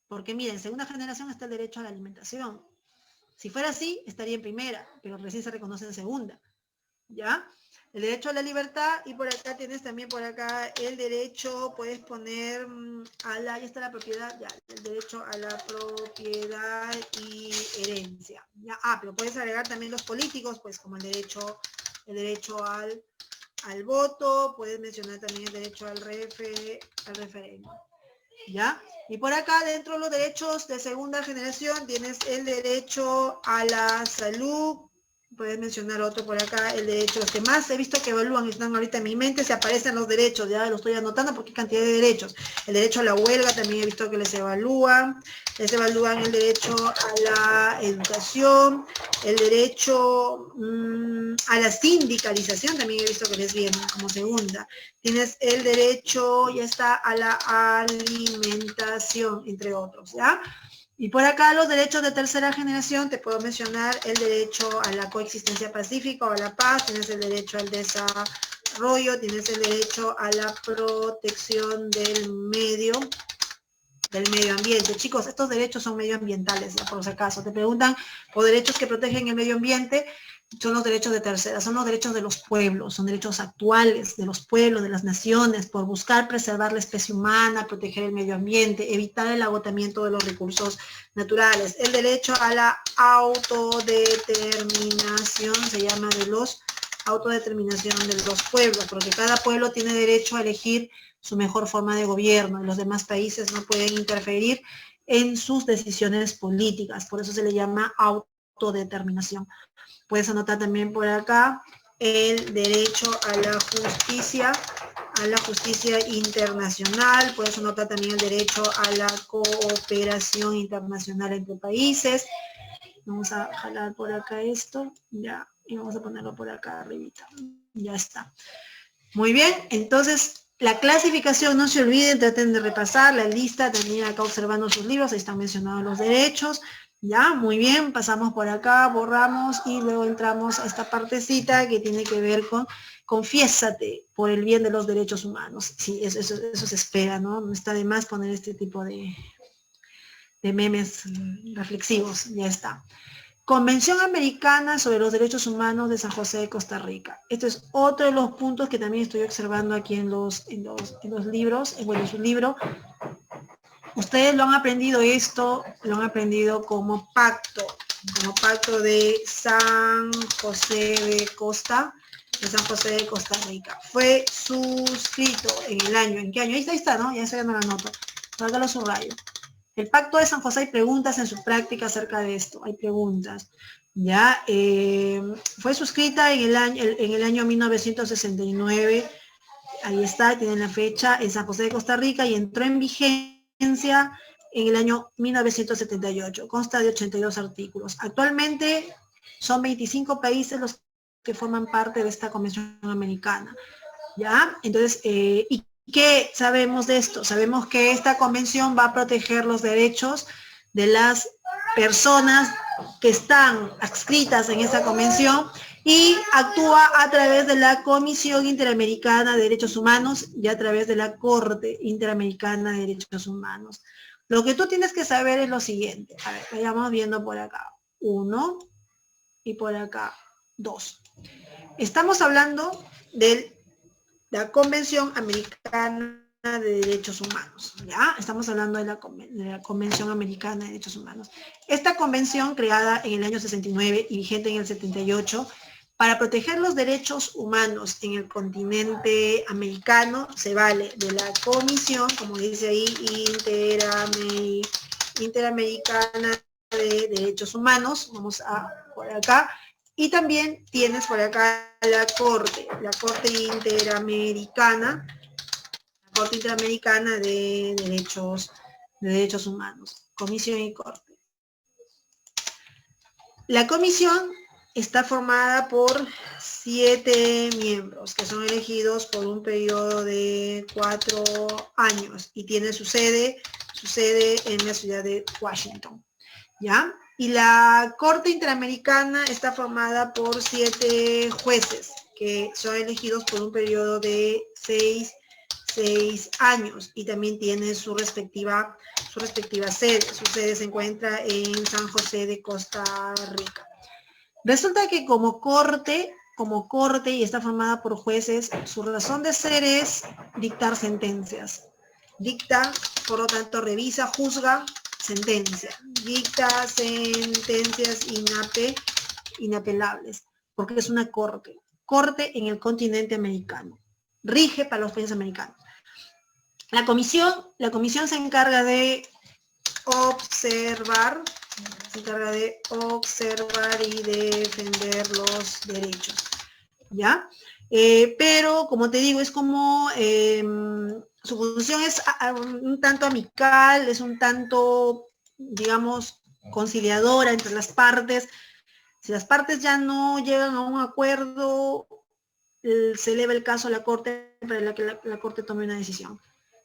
Porque miren, en segunda generación está el derecho a la alimentación. Si fuera así, estaría en primera, pero recién se reconoce en segunda. ¿Ya? El derecho a la libertad, y por acá tienes también por acá el derecho, puedes poner ya está la propiedad, ya, el derecho a la propiedad y herencia. ¿Ya? Pero puedes agregar también los políticos, pues como el derecho al voto, puedes mencionar también el derecho al referéndum. ¿Ya? Y por acá, dentro de los derechos de segunda generación, tienes el derecho a la salud, puedes mencionar otro por acá, el derecho, los que más he visto que evalúan, están ahorita en mi mente, se aparecen los derechos, ya lo estoy anotando porque hay cantidad de derechos. El derecho a la huelga también he visto que les evalúan el derecho a la educación, el derecho a la sindicalización, también he visto que les viene como segunda. Tienes el derecho, ya está, a la alimentación, entre otros, ¿ya? Y por acá los derechos de tercera generación, te puedo mencionar el derecho a la coexistencia pacífica o a la paz, tienes el derecho al desarrollo, tienes el derecho a la protección del medio ambiente. Chicos, estos derechos son medioambientales, ¿ya? Por si acaso. Te preguntan por derechos que protegen el medio ambiente, son los derechos de tercera, son los derechos de los pueblos, son derechos actuales de los pueblos, de las naciones, por buscar preservar la especie humana, proteger el medio ambiente, evitar el agotamiento de los recursos naturales. El derecho a la autodeterminación, se llama autodeterminación de los pueblos, porque cada pueblo tiene derecho a elegir su mejor forma de gobierno, y los demás países no pueden interferir en sus decisiones políticas, por eso se le llama autodeterminación. Puedes anotar también por acá el derecho a la justicia internacional, puedes anotar también el derecho a la cooperación internacional entre países. Vamos a jalar por acá esto, ya, y vamos a ponerlo por acá arribita. Ya está. Muy bien, entonces la clasificación, no se olviden, traten de repasar la lista, también acá observando sus libros, ahí están mencionados los derechos. Ya, muy bien, pasamos por acá, borramos y luego entramos a esta partecita que tiene que ver con confiésate por el bien de los derechos humanos. Sí, eso se espera, ¿no? No está de más poner este tipo de memes reflexivos, ya está. Convención Americana sobre los Derechos Humanos de San José de Costa Rica. Este es otro de los puntos que también estoy observando aquí en los libros, bueno, en su libro. Ustedes lo han aprendido como pacto de San José de Costa Rica. Fue suscrito en el año, ¿en qué año? Ahí está, ¿no? Ya no lo anoto. Acá lo subrayo. El Pacto de San José, hay preguntas en su práctica acerca de esto, hay preguntas. Ya, fue suscrita en el año 1969, ahí está, tienen la fecha, en San José de Costa Rica, y entró en vigencia en el año 1978, consta de 82 artículos. Actualmente son 25 países los que forman parte de esta Convención Americana, ¿ya? Entonces, ¿y qué sabemos de esto? Sabemos que esta convención va a proteger los derechos de las personas que están adscritas en esta convención y actúa a través de la Comisión Interamericana de Derechos Humanos y a través de la Corte Interamericana de Derechos Humanos. Lo que tú tienes que saber es lo siguiente. A ver, vayamos viendo por acá. 1 y por acá 2. Estamos hablando de la Convención Americana de Derechos Humanos, ¿ya? Estamos hablando de la Convención Americana de Derechos Humanos. Esta convención, creada en el año 69 y vigente en el 78, para proteger los derechos humanos en el continente americano, se vale de la Comisión, como dice ahí, Interamericana de Derechos Humanos, vamos a por acá, y también tienes por acá la Corte Interamericana de Derechos Humanos, Comisión y Corte. La comisión está formada por 7 miembros que son elegidos por un periodo de 4 años y tiene su sede en la ciudad de Washington, ¿ya? Y la Corte Interamericana está formada por 7 jueces que son elegidos por un periodo de 6 años y también tiene su respectiva sede. Su sede se encuentra en San José de Costa Rica. Resulta que como corte y está formada por jueces, su razón de ser es dictar sentencias. Dicta, por lo tanto, revisa, juzga, sentencia. Dicta sentencias inapelables, porque es una corte. Corte en el continente americano. Rige para los países americanos. La comisión se encarga de observar y defender los derechos, ¿ya? Pero, como te digo, es como, su función es un tanto amical, es un tanto, digamos, conciliadora entre las partes. Si las partes ya no llegan a un acuerdo, se eleva el caso a la Corte para que la Corte tome una decisión.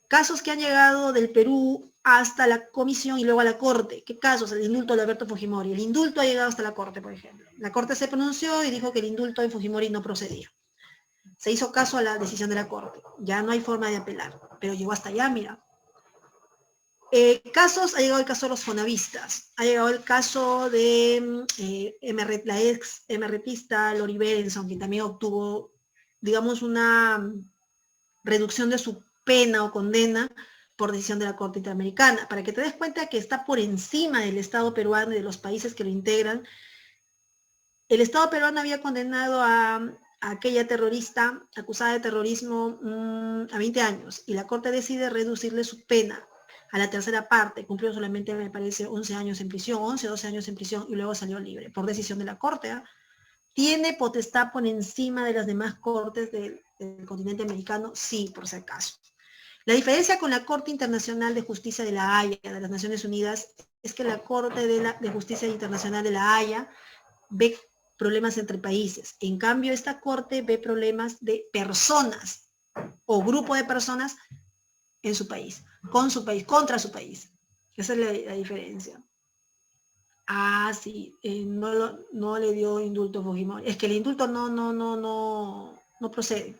Casos que han llegado del Perú hasta la comisión y luego a la Corte. ¿Qué casos? El indulto de Alberto Fujimori. El indulto ha llegado hasta la Corte, por ejemplo. La Corte se pronunció y dijo que el indulto de Fujimori no procedía. Se hizo caso a la decisión de la Corte. Ya no hay forma de apelar, pero llegó hasta allá, mira. Ha llegado el caso de los fonavistas, ha llegado el caso de la ex MRTista Lori Berenson, que también obtuvo, digamos, una reducción de su pena o condena por decisión de la Corte Interamericana, para que te des cuenta que está por encima del Estado peruano y de los países que lo integran. El Estado peruano había condenado a aquella terrorista acusada de terrorismo a 20 años, y la Corte decide reducirle su pena a la tercera parte, cumplió solamente, me parece, 11 años en prisión, 11 o 12 años en prisión, y luego salió libre, por decisión de la Corte, ¿eh? ¿Tiene potestad por encima de las demás cortes del continente americano? Sí, por si acaso. La diferencia con la Corte Internacional de Justicia de la Haya, de las Naciones Unidas, es que la Corte de Justicia Internacional de la Haya ve problemas entre países. En cambio, esta Corte ve problemas de personas o grupo de personas en su país, con su país, contra su país. Esa es la diferencia. Ah, sí, no le dio indulto a Fujimori. Es que el indulto no procede.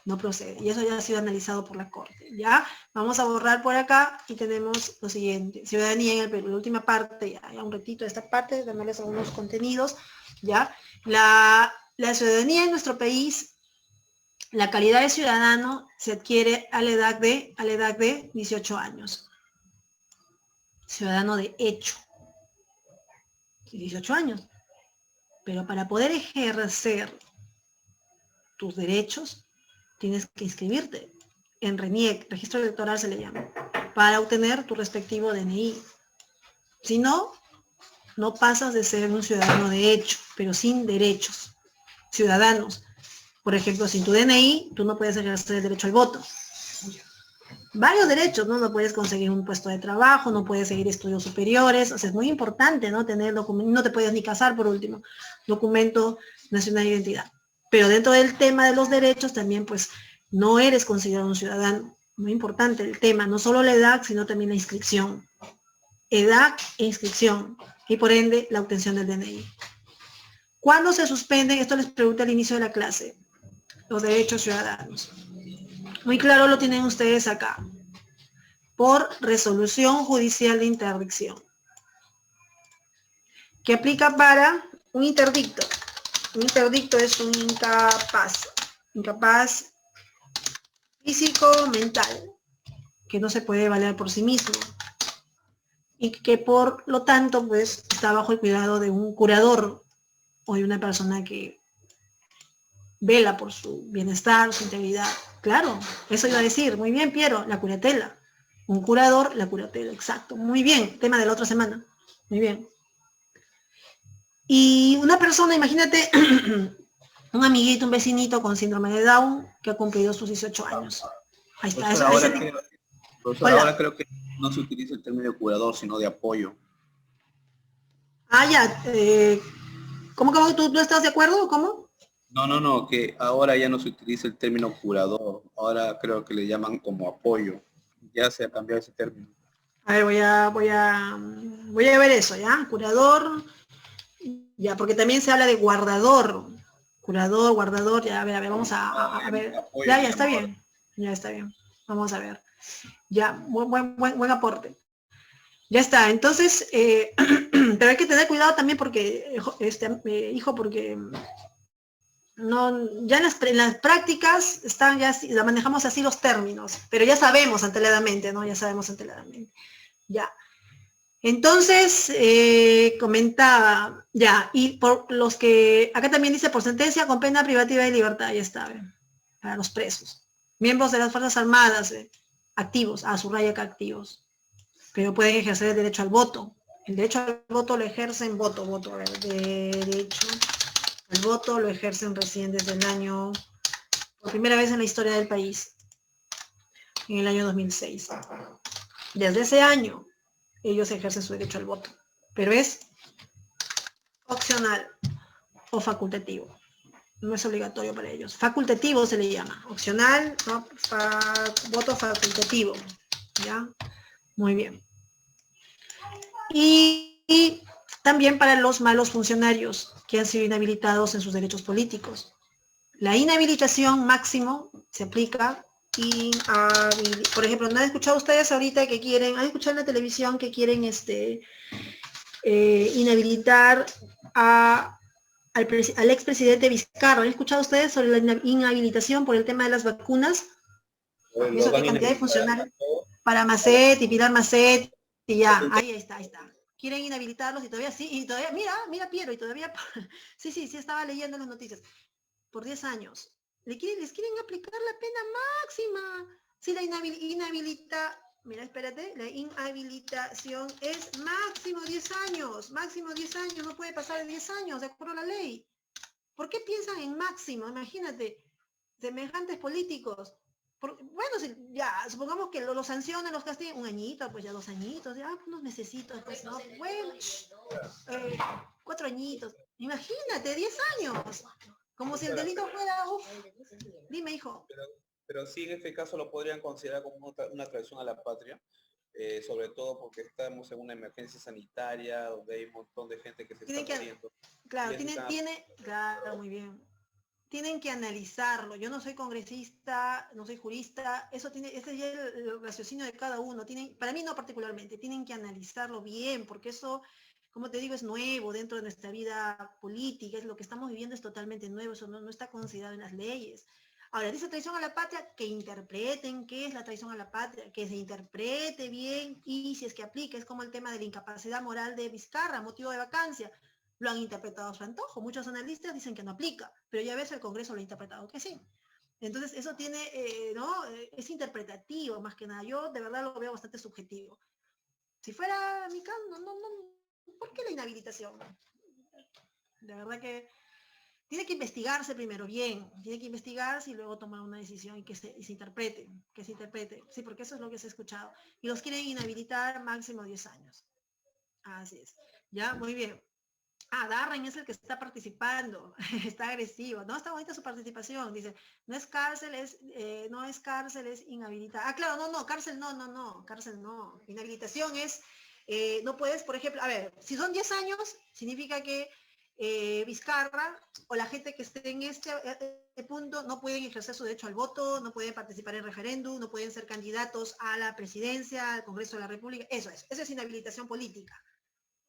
No procede. Y eso ya ha sido analizado por la Corte. ¿Ya? Vamos a borrar por acá y tenemos lo siguiente. Ciudadanía en el Perú. La última parte, ya un ratito de esta parte, dándoles algunos contenidos. ¿Ya? La ciudadanía en nuestro país, la calidad de ciudadano se adquiere a la edad de 18 años. Ciudadano de hecho. 18 años. Pero para poder ejercer tus derechos, tienes que inscribirte en RENIEC, registro electoral se le llama, para obtener tu respectivo DNI. Si no, no pasas de ser un ciudadano de hecho, pero sin derechos ciudadanos. Por ejemplo, sin tu DNI, tú no puedes ejercer el derecho al voto. Varios derechos, ¿no? No puedes conseguir un puesto de trabajo, no puedes seguir estudios superiores, o sea, es muy importante, ¿no? Tener documento, no te puedes ni casar, por último, documento nacional de identidad. Pero dentro del tema de los derechos también, pues, no eres considerado un ciudadano. Muy importante el tema, no solo la edad, sino también la inscripción. Edad e inscripción, y por ende, la obtención del DNI. ¿Cuándo se suspenden? Esto les pregunté al inicio de la clase. Los derechos ciudadanos. Muy claro lo tienen ustedes acá. Por resolución judicial de interdicción. Que aplica para un interdicto. Un interdicto es un incapaz. Incapaz físico, mental. Que no se puede valer por sí mismo. Y que por lo tanto, pues, está bajo el cuidado de un curador o de una persona que vela por su bienestar, su integridad. Claro, eso iba a decir. Muy bien, Piero, la curatela. Un curador, la curatela, exacto. Muy bien, tema de la otra semana. Muy bien. Y una persona, imagínate, un amiguito, un vecinito con síndrome de Down que ha cumplido sus 18 años. Ahí está. Profesor, ahora creo que no se utiliza el término de curador, sino de apoyo. Ah, ya. ¿Cómo tú estás de acuerdo? ¿Cómo? No, que ahora ya no se utiliza el término curador, ahora creo que le llaman como apoyo. Ya se ha cambiado ese término. A ver, voy a ver eso, ¿ya? Curador, ya, porque también se habla de guardador. Curador, guardador, ya, a ver, vamos a ver. Apoyo Ya, le ya, está llaman ahora. bien. Ya está bien. Vamos a ver. Ya, buen aporte. Ya está, entonces, pero hay que tener cuidado también porque, hijo, porque no, ya en las prácticas están ya la manejamos así los términos, pero ya sabemos anteladamente, ¿no? Ya sabemos anteladamente. Ya. Entonces, comentaba, ya, y por los que, acá también dice por sentencia con pena privativa de libertad, ya está, para los presos. Miembros de las Fuerzas Armadas, activos, subraya acá activos, pero pueden ejercer el derecho al voto. El derecho al voto lo ejercen, voto, a ver, derecho al voto lo ejercen recién desde el año, por primera vez en la historia del país, en el año 2006. Desde ese año, ellos ejercen su derecho al voto, pero es opcional o facultativo. No es obligatorio para ellos. Facultativo se le llama. Opcional, ¿no? Voto facultativo. ¿Ya? Muy bien. Y también para los malos funcionarios que han sido inhabilitados en sus derechos políticos. La inhabilitación máximo se aplica. Por ejemplo, ¿no han escuchado ustedes ahorita que quieren, han escuchado en la televisión que quieren inhabilitar al expresidente Vizcarra? ¿Han escuchado ustedes sobre la inhabilitación por el tema de las vacunas? Eso que cantidad de funcionarios para Macet y Pilar Macet y ya, ahí está. Quieren inhabilitarlos y todavía sí, y todavía, mira Piero, y todavía, sí, estaba leyendo las noticias, por 10 años. Les quieren aplicar la pena máxima. Si la mira, espérate, la inhabilitación es máximo 10 años, no puede pasar de 10 años, de acuerdo a la ley. ¿Por qué piensan en máximo? Imagínate, semejantes políticos. Bueno, ya, supongamos que los sancionen, los castiguen, un añito, pues ya 2 añitos, ya unos mesecitos, pues no, bueno, 4 añitos, imagínate, 10 años, como si el delito fuera, dime, hijo. Pero sí, en este caso lo podrían considerar como una traición a la patria, sobre todo porque estamos en una emergencia sanitaria donde hay un montón de gente que se está muriendo. Claro, claro, muy bien. Tienen que analizarlo. Yo no soy congresista, no soy jurista, ese es ya el raciocinio de cada uno. Para mí no particularmente, tienen que analizarlo bien, porque eso, como te digo, es nuevo dentro de nuestra vida política, es lo que estamos viviendo, es totalmente nuevo, eso no está considerado en las leyes. Ahora, dice traición a la patria, que interpreten qué es la traición a la patria, que se interprete bien y si es que aplica, es como el tema de la incapacidad moral de Vizcarra, motivo de vacancia. Lo han interpretado a su antojo. Muchos analistas dicen que no aplica, pero ya ves, el Congreso lo ha interpretado que sí. Entonces, eso tiene, es interpretativo más que nada. Yo de verdad lo veo bastante subjetivo. Si fuera mi caso, no, ¿por qué la inhabilitación? De verdad que tiene que investigarse primero bien, tiene que investigarse y luego tomar una decisión y que se interprete, sí, porque eso es lo que se ha escuchado. Y los quieren inhabilitar máximo 10 años. Así es. Ya, muy bien. Darren es el que está participando, está agresivo, no, está bonita su participación, dice, no es cárcel, es inhabilitar. Claro, cárcel no, inhabilitación es, no puedes, por ejemplo, a ver, si son 10 años, significa que Vizcarra, o la gente que esté en este punto, no pueden ejercer su derecho al voto, no pueden participar en referéndum, no pueden ser candidatos a la presidencia, al Congreso de la República. Eso es inhabilitación política.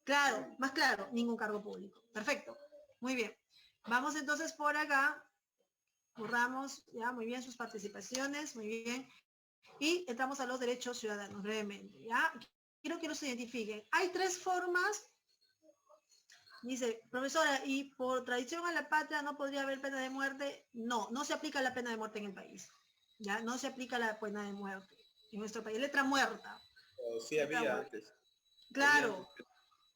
Claro, más claro, ningún cargo público. Perfecto, muy bien. Vamos entonces por acá, borramos ya muy bien sus participaciones, muy bien, y entramos a los derechos ciudadanos brevemente, ¿ya? Quiero que los identifiquen. Hay 3 formas. Dice, profesora, ¿y por traición a la patria no podría haber pena de muerte? No, no se aplica la pena de muerte en el país. Ya, no se aplica la pena de muerte en nuestro país. Letra muerta. Sí había antes. Claro,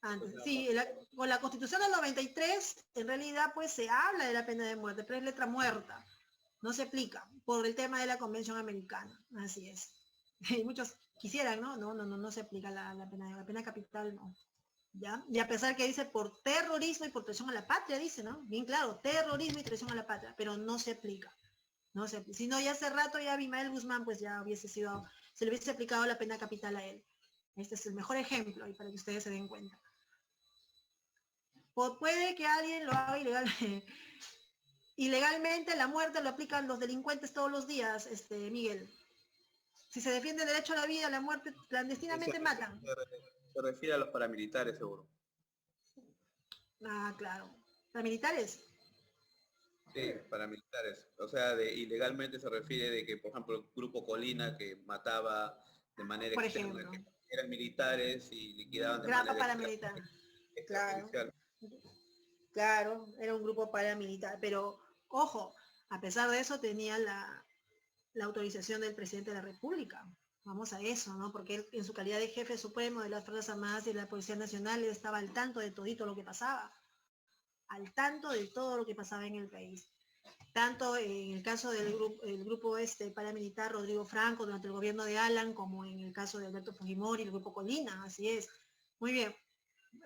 antes. Sí, con la Constitución del 93, en realidad, pues se habla de la pena de muerte, pero es letra muerta. No se aplica por el tema de la Convención Americana. Así es. Y muchos quisieran, ¿no? No se aplica la pena capital, no. ¿Ya? Y a pesar que dice por terrorismo y por traición a la patria, dice, ¿no? Bien claro, terrorismo y traición a la patria, pero no se aplica. No se aplica. Si no, ya hace rato ya Abimael Guzmán, pues ya se le hubiese aplicado la pena capital a él. Este es el mejor ejemplo, y para que ustedes se den cuenta. Puede que alguien lo haga ilegalmente. Ilegalmente la muerte lo aplican los delincuentes todos los días, Miguel. Si se defiende el derecho a la vida, la muerte clandestinamente matan. Se refiere a los paramilitares, seguro. Ah, claro. ¿Los militares? Sí, paramilitares. O sea, ilegalmente se refiere de que, por ejemplo, el grupo Colina que mataba de manera Por externa, ejemplo. que eran militares y liquidaban de Grapa manera paramilitar. Claro. extrajudicial. Claro, era un grupo paramilitar, pero ojo, a pesar de eso tenía la autorización del presidente de la República. Vamos a eso, ¿no? Porque él, en su calidad de jefe supremo de las Fuerzas Armadas y de la Policía Nacional, él estaba al tanto de todito lo que pasaba, al tanto de todo lo que pasaba en el país. Tanto en el caso del grupo paramilitar Rodrigo Franco durante el gobierno de Alan, como en el caso de Alberto Fujimori y el grupo Colina, así es. Muy bien.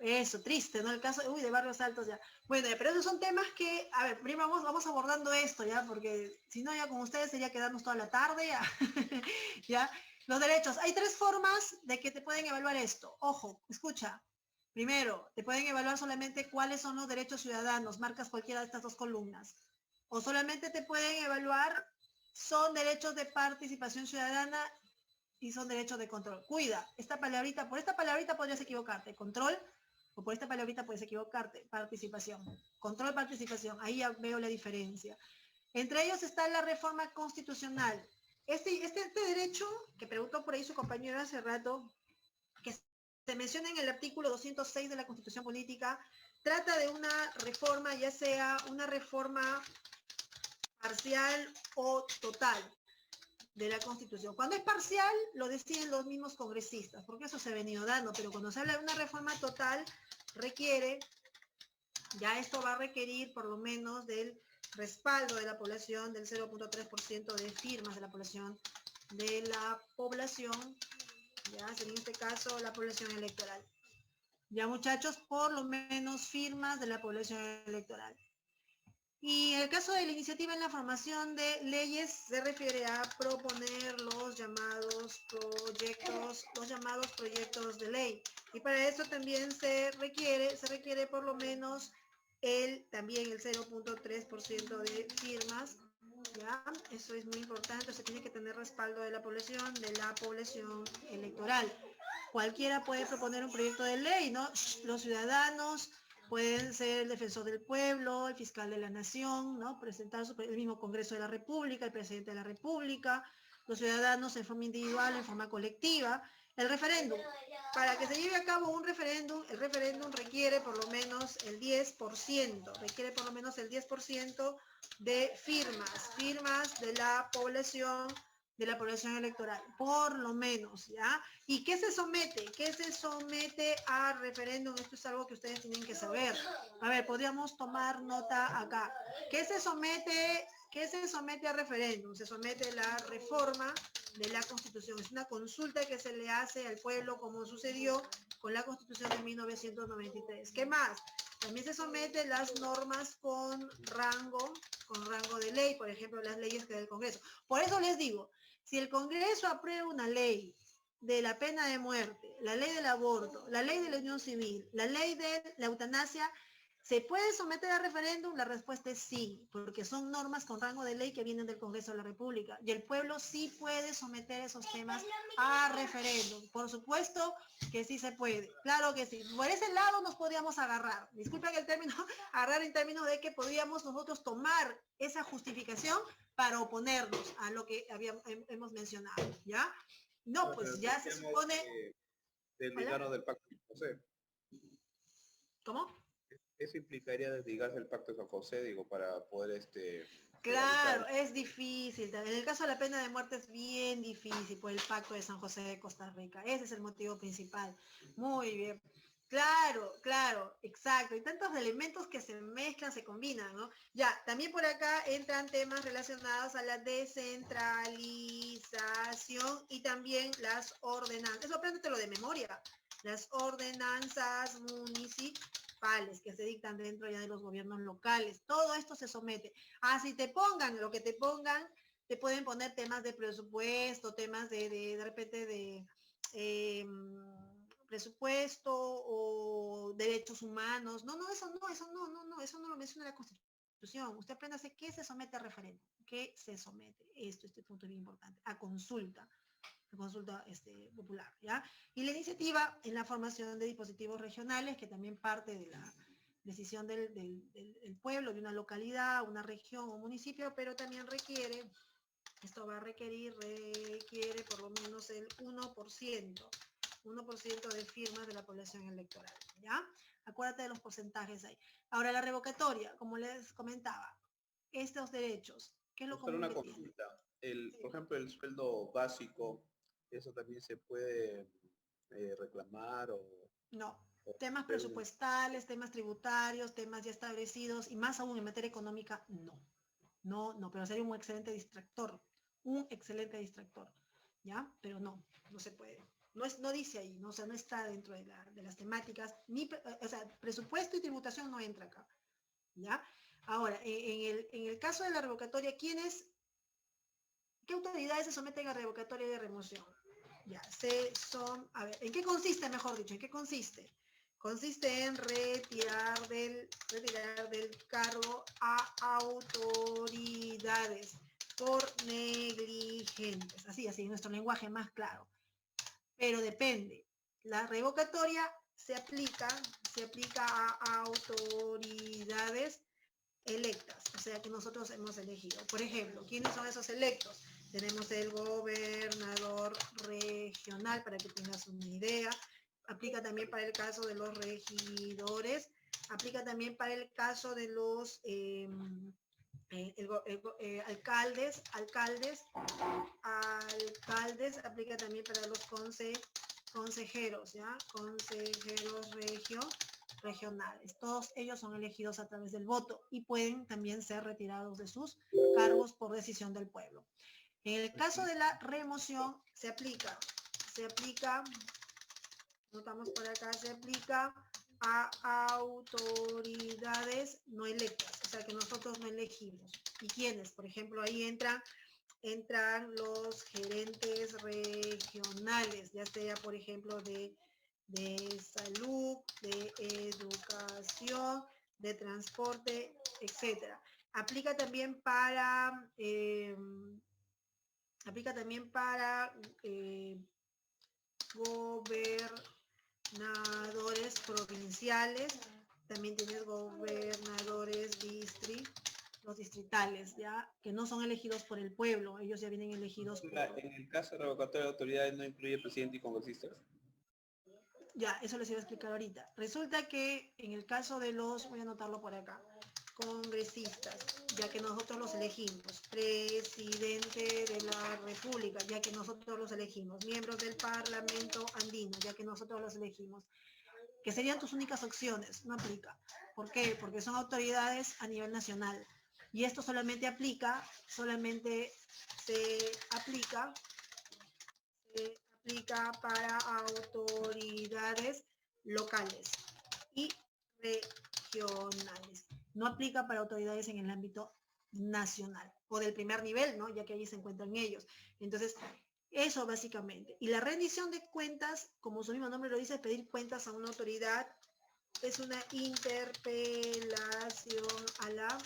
Eso, triste, ¿no? El caso, de Barrios Altos ya. Bueno, pero esos son temas que, a ver, primero vamos abordando esto, ¿ya? Porque si no, ya con ustedes sería quedarnos toda la tarde, ¿ya? ¿Ya? Los derechos. Hay 3 formas de que te pueden evaluar esto. Ojo, escucha. Primero, te pueden evaluar solamente cuáles son los derechos ciudadanos, marcas cualquiera de estas 2 columnas. O solamente te pueden evaluar, son derechos de participación ciudadana y son derechos de control. Cuida, por esta palabrita podrías equivocarte. Control, o por esta palabrita puedes equivocarte. Participación. Control, participación. Ahí ya veo la diferencia. Entre ellos está la reforma constitucional. Este derecho, que preguntó por ahí su compañero hace rato, que se menciona en el artículo 206 de la Constitución Política, trata de una reforma, ya sea una reforma parcial o total de la Constitución. Cuando es parcial, lo deciden los mismos congresistas, porque eso se ha venido dando, pero cuando se habla de una reforma total, ya esto va a requerir por lo menos del respaldo de la población, del 0.3% de firmas de la población, ya sería en este caso la población electoral. Ya muchachos, por lo menos firmas de la población electoral. Y en el caso de la iniciativa en la formación de leyes, se refiere a proponer los llamados proyectos de ley. Y para eso también se requiere por lo menos también el 0.3% de firmas. ¿Ya? Eso es muy importante, se tiene que tener respaldo de la población electoral. Cualquiera puede proponer un proyecto de ley, ¿no? Los ciudadanos pueden ser el defensor del pueblo, el fiscal de la nación, ¿no? Presentar el mismo Congreso de la República, el presidente de la República, los ciudadanos en forma individual, en forma colectiva. El referéndum. Para que se lleve a cabo un referéndum, el referéndum requiere por lo menos el 10%, de firmas de la población electoral, por lo menos, ¿ya? ¿Y qué se somete? ¿Qué se somete a referéndum? Esto es algo que ustedes tienen que saber. A ver, podríamos tomar nota acá. ¿Qué se somete a referéndum? Se somete la reforma de la Constitución. Es una consulta que se le hace al pueblo, como sucedió con la Constitución de 1993. ¿Qué más? También se someten las normas con rango de ley, por ejemplo, las leyes que del Congreso. Por eso les digo, si el Congreso aprueba una ley de la pena de muerte, la ley del aborto, la ley de la unión civil, la ley de la eutanasia, ¿Se puede someter a referéndum? La respuesta es sí, porque son normas con rango de ley que vienen del Congreso de la República. Y el pueblo sí puede someter esos temas a referéndum. Por supuesto que sí se puede. Claro que sí. Por ese lado nos podríamos agarrar. Disculpen el término, agarrar en términos de que podríamos nosotros tomar esa justificación para oponernos a lo que hemos mencionado, ¿ya? No, pues ya se supone... Desligarnos del pacto de San José. ¿Cómo? Eso implicaría desligarse del pacto de San José, digo, para poder Claro, es difícil. En el caso de la pena de muerte es bien difícil por el pacto de San José de Costa Rica. Ese es el motivo principal. Muy bien. Claro, claro, exacto. Y tantos elementos que se mezclan, se combinan, ¿no? Ya, también por acá entran temas relacionados a la descentralización y también las ordenanzas. Eso apréndetelo de memoria. Las ordenanzas municipales que se dictan dentro ya de los gobiernos locales. Todo esto se somete. Si te pongan lo que te pongan, te pueden poner temas de presupuesto, temas de repente de presupuesto o derechos humanos. No, eso no lo menciona la Constitución. Usted apréndase qué se somete a referéndum, qué se somete. Este punto es bien importante. A consulta popular, ¿ya? Y la iniciativa en la formación de dispositivos regionales, que también parte de la decisión del pueblo, de una localidad, una región o municipio, pero también requiere por lo menos el 1% de firmas de la población electoral, ¿ya? Acuérdate de los porcentajes ahí. Ahora, la revocatoria, como les comentaba, estos derechos, ¿qué es lo común una que consulta. tienen? Por ejemplo, el sueldo básico, ¿eso también se puede reclamar No, temas presupuestales, temas tributarios, temas ya establecidos y más aún en materia económica, no, pero sería un excelente distractor, ¿ya? Pero no se puede. No dice ahí, ¿no? O sea, no está dentro de las temáticas, o sea, presupuesto y tributación no entra acá, ¿ya? Ahora, en el caso de la revocatoria, ¿qué autoridades se someten a revocatoria de remoción? Ya, a ver, ¿en qué consiste, mejor dicho? ¿En qué consiste? Consiste en retirar del cargo a autoridades por negligentes. Así, nuestro lenguaje más claro. Pero depende. La revocatoria se aplica a autoridades electas, o sea que nosotros hemos elegido. Por ejemplo, ¿quiénes son esos electos? Tenemos el gobernador regional, para que tengas una idea. Aplica también para el caso de los regidores, aplica también para el caso de los alcaldes, aplica también para los consejeros, ¿ya? Consejeros regionales. Todos ellos son elegidos a través del voto y pueden también ser retirados de sus cargos por decisión del pueblo. En el caso de la remoción, se aplica, notamos por acá, se aplica a autoridades no electas, o sea que nosotros no elegimos. ¿Y quiénes? Por ejemplo, ahí entran los gerentes regionales, ya sea, por ejemplo, de salud, de educación, de transporte, etcétera. Aplica también para gobernadores provinciales, también tienes gobernadores los distritales, ya, que no son elegidos por el pueblo, ellos ya vienen elegidos por... En el caso de revocatoria de autoridades no incluye presidente y congresistas. Ya, eso les iba a explicar ahorita. Resulta que en el caso de voy a anotarlo por acá, congresistas, ya que nosotros los elegimos, presidente de la República, ya que nosotros los elegimos, miembros del Parlamento andino, ya que nosotros los elegimos, que serían tus únicas opciones, no aplica. ¿Por qué? Porque son autoridades a nivel nacional. Y esto solamente se aplica para autoridades locales y regionales. No aplica para autoridades en el ámbito nacional o del primer nivel, ¿no? Ya que allí se encuentran ellos. Entonces, eso básicamente. Y la rendición de cuentas, como su mismo nombre lo dice, es pedir cuentas a una autoridad es una interpelación a la...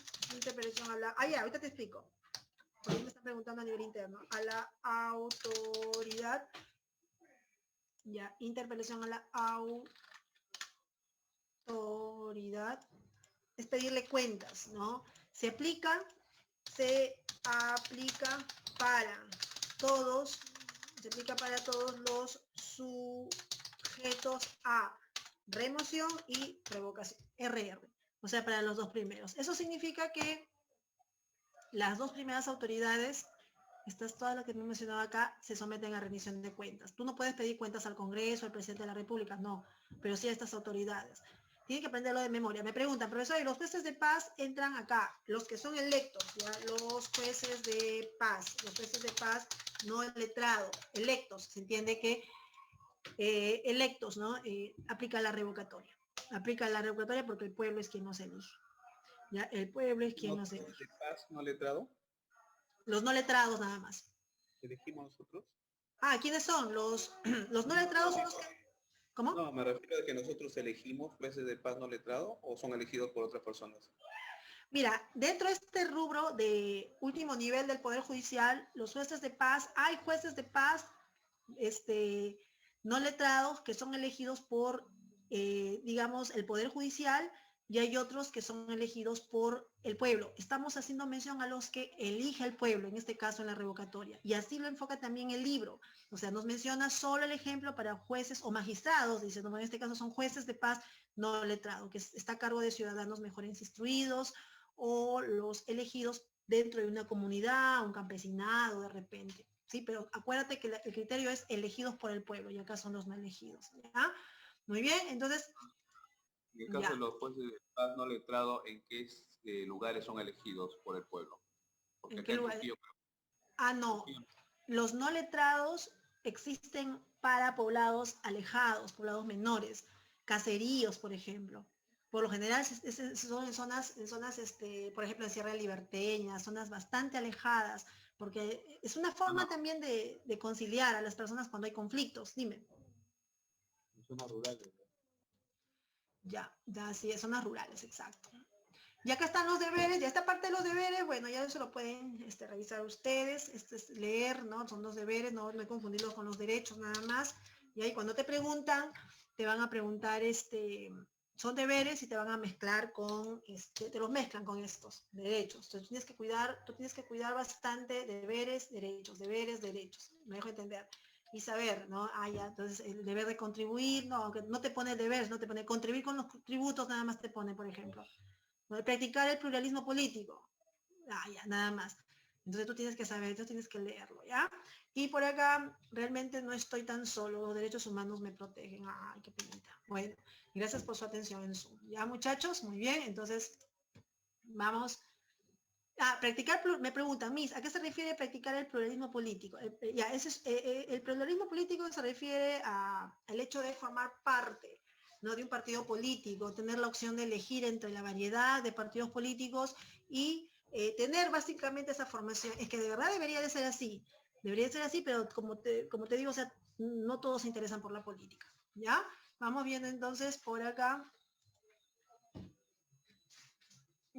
Ah, ya, ahorita te explico. Porque me están preguntando a nivel interno. A la autoridad. Ya, interpelación a la autoridad. Es pedirle cuentas, ¿no? Se aplica para todos, se aplica para todos los sujetos a remoción y revocación, RR, o sea, para los dos primeros. Eso significa que las dos primeras autoridades, todas las que me he mencionado acá, se someten a rendición de cuentas. Tú no puedes pedir cuentas al Congreso, al presidente de la República, no, pero sí a estas autoridades. Tienen que aprenderlo de memoria. Me preguntan, profesor, ¿y los jueces de paz entran acá? Los que son electos, ¿ya? Los jueces de paz no letrados, electos. Se entiende que electos, ¿no? Aplica la revocatoria. Aplica la revocatoria porque el pueblo es quien nos elige. ¿Ya? El pueblo es quien nos elige. ¿De paz no letrado? Los no letrados nada más. ¿Elegimos nosotros? Ah, ¿quiénes son? Los no letrados son los que... ¿Cómo? No, me refiero a que nosotros elegimos jueces de paz no letrado o son elegidos por otras personas. Mira, dentro de este rubro de último nivel del Poder Judicial, los jueces de paz, hay jueces de paz no letrados que son elegidos por, digamos, el Poder Judicial y hay otros que son elegidos por el pueblo. Estamos haciendo mención a los que elige el pueblo, en este caso en la revocatoria. Y así lo enfoca también el libro. O sea, nos menciona solo el ejemplo para jueces o magistrados, dice, no, en este caso son jueces de paz no letrados, que está a cargo de ciudadanos mejores instruidos o los elegidos dentro de una comunidad, un campesinado de repente. Sí, pero acuérdate que el criterio es elegidos por el pueblo y acá son los no elegidos. ¿Ya? Muy bien, entonces... En el caso de los jueces de paz no letrado, ¿en qué lugares son elegidos por el pueblo? Porque ¿En acá qué en lugar? Trujillo, Ah, no. Los no letrados existen para poblados alejados, poblados menores, caseríos, por ejemplo. Por lo general son en zonas, por ejemplo, en Sierra Liberteña, zonas bastante alejadas, porque es una forma también de conciliar a las personas cuando hay conflictos. Dime. en zonas rurales. Ya, sí, zonas rurales, exacto. Y acá están los deberes, ya esta parte de los deberes, bueno, ya eso lo pueden revisar ustedes, esto es leer, ¿no? Son los deberes, no confundirlos con los derechos nada más. Y ahí cuando te preguntan, te van a preguntar, son deberes y te van a mezclar con, te los mezclan con estos derechos. Entonces tú tienes que cuidar bastante deberes, derechos, me dejo entender. Y saber, ¿no? Ah, ya, entonces el deber de contribuir, no, aunque no te pone deberes, no te pone contribuir con los tributos, nada más te pone, por ejemplo. ¿No? Practicar el pluralismo político. Ah, ya, nada más. Entonces tú tienes que saber, tú tienes que leerlo, ¿ya? Y por acá realmente no estoy tan solo, los derechos humanos me protegen. Ay, qué penita. Bueno, gracias por su atención en Zoom. Ya, muchachos, muy bien, entonces vamos. Practicar, me preguntan, Miss, ¿a qué se refiere practicar el pluralismo político? Ya, el pluralismo político se refiere al hecho de formar parte, ¿no? De un partido político, tener la opción de elegir entre la variedad de partidos políticos y tener básicamente esa formación. Es que de verdad debería de ser así, pero como te digo, o sea, no todos se interesan por la política, ¿ya? Vamos viendo entonces por acá.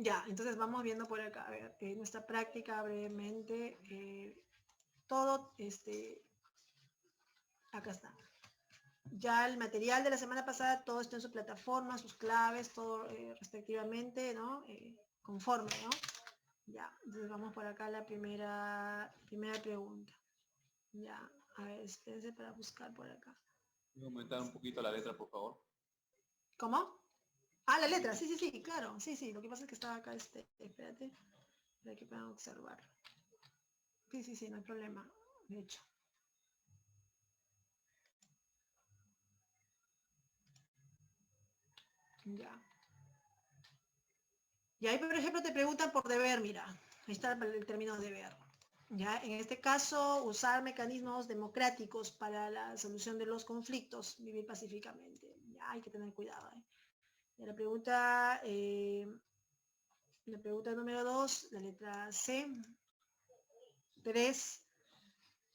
Ya, entonces vamos viendo por acá, a ver, nuestra práctica brevemente, todo, acá está. Ya el material de la semana pasada, todo está en su plataforma, sus claves, todo respectivamente, ¿no? Conforme, ¿no? Ya, entonces vamos por acá a la primera pregunta. Ya, a ver, espérense para buscar por acá. ¿Puedo aumentar un poquito la letra, por favor? ¿Cómo? Ah, la letra, sí, claro, sí, lo que pasa es que estaba acá, espérate, para que puedan observar. Sí, no hay problema, de hecho. Ya. Y ahí, por ejemplo, te preguntan por deber, mira, ahí está el término deber. Ya, en este caso, usar mecanismos democráticos para la solución de los conflictos, vivir pacíficamente. Ya, hay que tener cuidado. Y la pregunta número 2, la letra C. 3,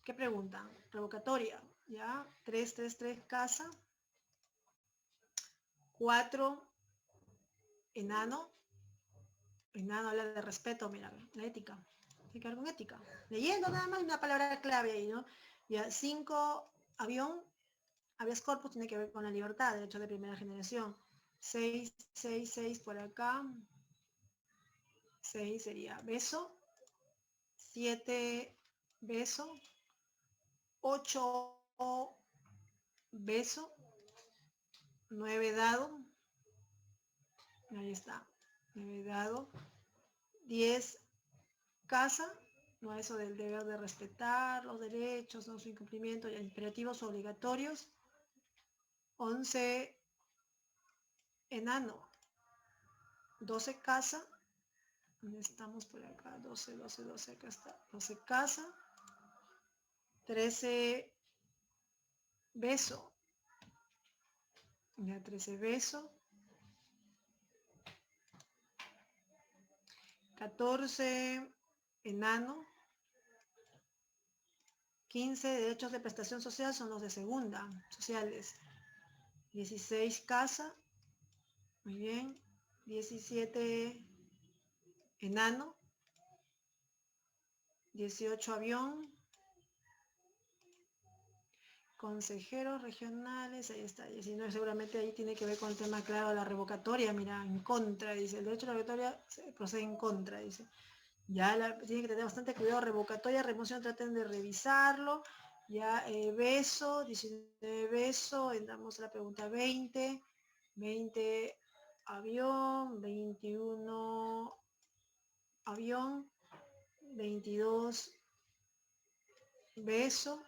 ¿qué preguntan? Revocatoria, ¿ya? 3, casa. 4, enano. Enano habla de respeto, mira, la ética. Tiene que ver con ética. Leyendo nada más una palabra clave ahí, ¿no? Ya, 5, avión. Habeas corpus tiene que ver con la libertad, derecho de primera generación. 6, 6, 6 por acá. 6 sería beso. 7, beso. 8, beso. 9, dado. Ahí está. 9, dado. 10, casa. No, eso del deber de respetar los derechos, no su incumplimiento, ya imperativos obligatorios. 11, enano. 12, casa. ¿Dónde estamos por acá? 12, 12, 12, acá está. 12, casa. 13, beso. Ya, 13, beso. 14, enano. 15, derechos de prestación social son los de segunda, sociales. 16, casa. Muy bien. 17, enano. 18, avión. Consejeros regionales, ahí está. 19, seguramente ahí tiene que ver con el tema, claro, la revocatoria. Mira, en contra, dice. El derecho a la revocatoria se procede en contra, dice. Ya tiene que tener bastante cuidado. Revocatoria, remoción, traten de revisarlo. Ya, beso, 19, beso. Entramos a la pregunta 20. 20, avión. 21, avión. 22, beso.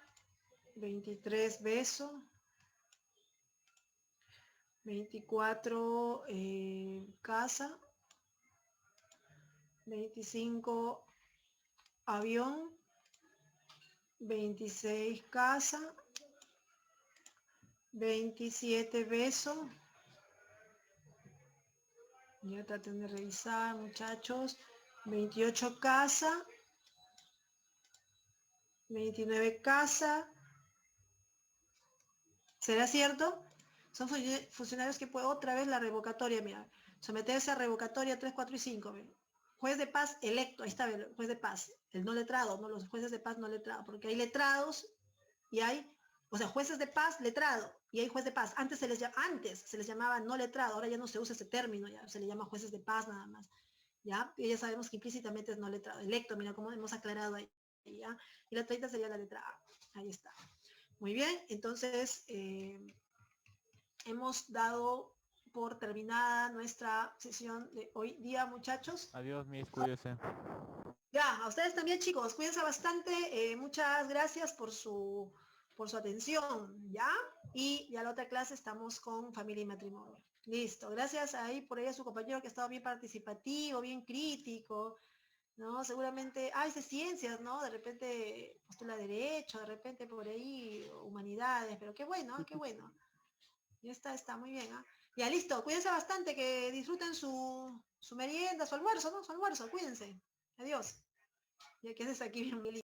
23, beso. 24, casa. 25, avión. 26, casa. 27, beso. Ya traten de revisar, muchachos. 28, casa. 29, casa. ¿Será cierto? Son funcionarios que pueden otra vez la revocatoria, mira. Someterse a revocatoria 3, 4 y 5. ¿Ve? Juez de paz electo, ahí está, el juez de paz. El no letrado, no los jueces de paz no letrados, porque hay letrados y hay, o sea, jueces de paz letrado y hay juez de paz. Antes se les llamaba no letrado, ahora ya no se usa ese término, ya se le llama jueces de paz nada más. ¿Ya? Y ya sabemos que implícitamente es no letrado. Electo, mira cómo hemos aclarado ahí. ¿Ya? Y la 30 sería la letra A. Ahí está. Muy bien, entonces hemos dado por terminada nuestra sesión de hoy día, muchachos. Adiós, Miss, cuídese. Ya, a ustedes también, chicos, cuídense bastante. Muchas gracias por su atención, ¿ya? Y ya la otra clase estamos con familia y matrimonio. Listo, gracias ahí por ahí a su compañero que ha estado bien participativo, bien crítico, ¿no? Seguramente, es de ciencias, ¿no? De repente postula derecho, de repente por ahí humanidades, pero qué bueno, qué bueno. Ya está muy bien, ¿ah? Ya listo, cuídense bastante, que disfruten su merienda, su almuerzo, ¿no? Su almuerzo, cuídense. Adiós. Ya que haces aquí bien.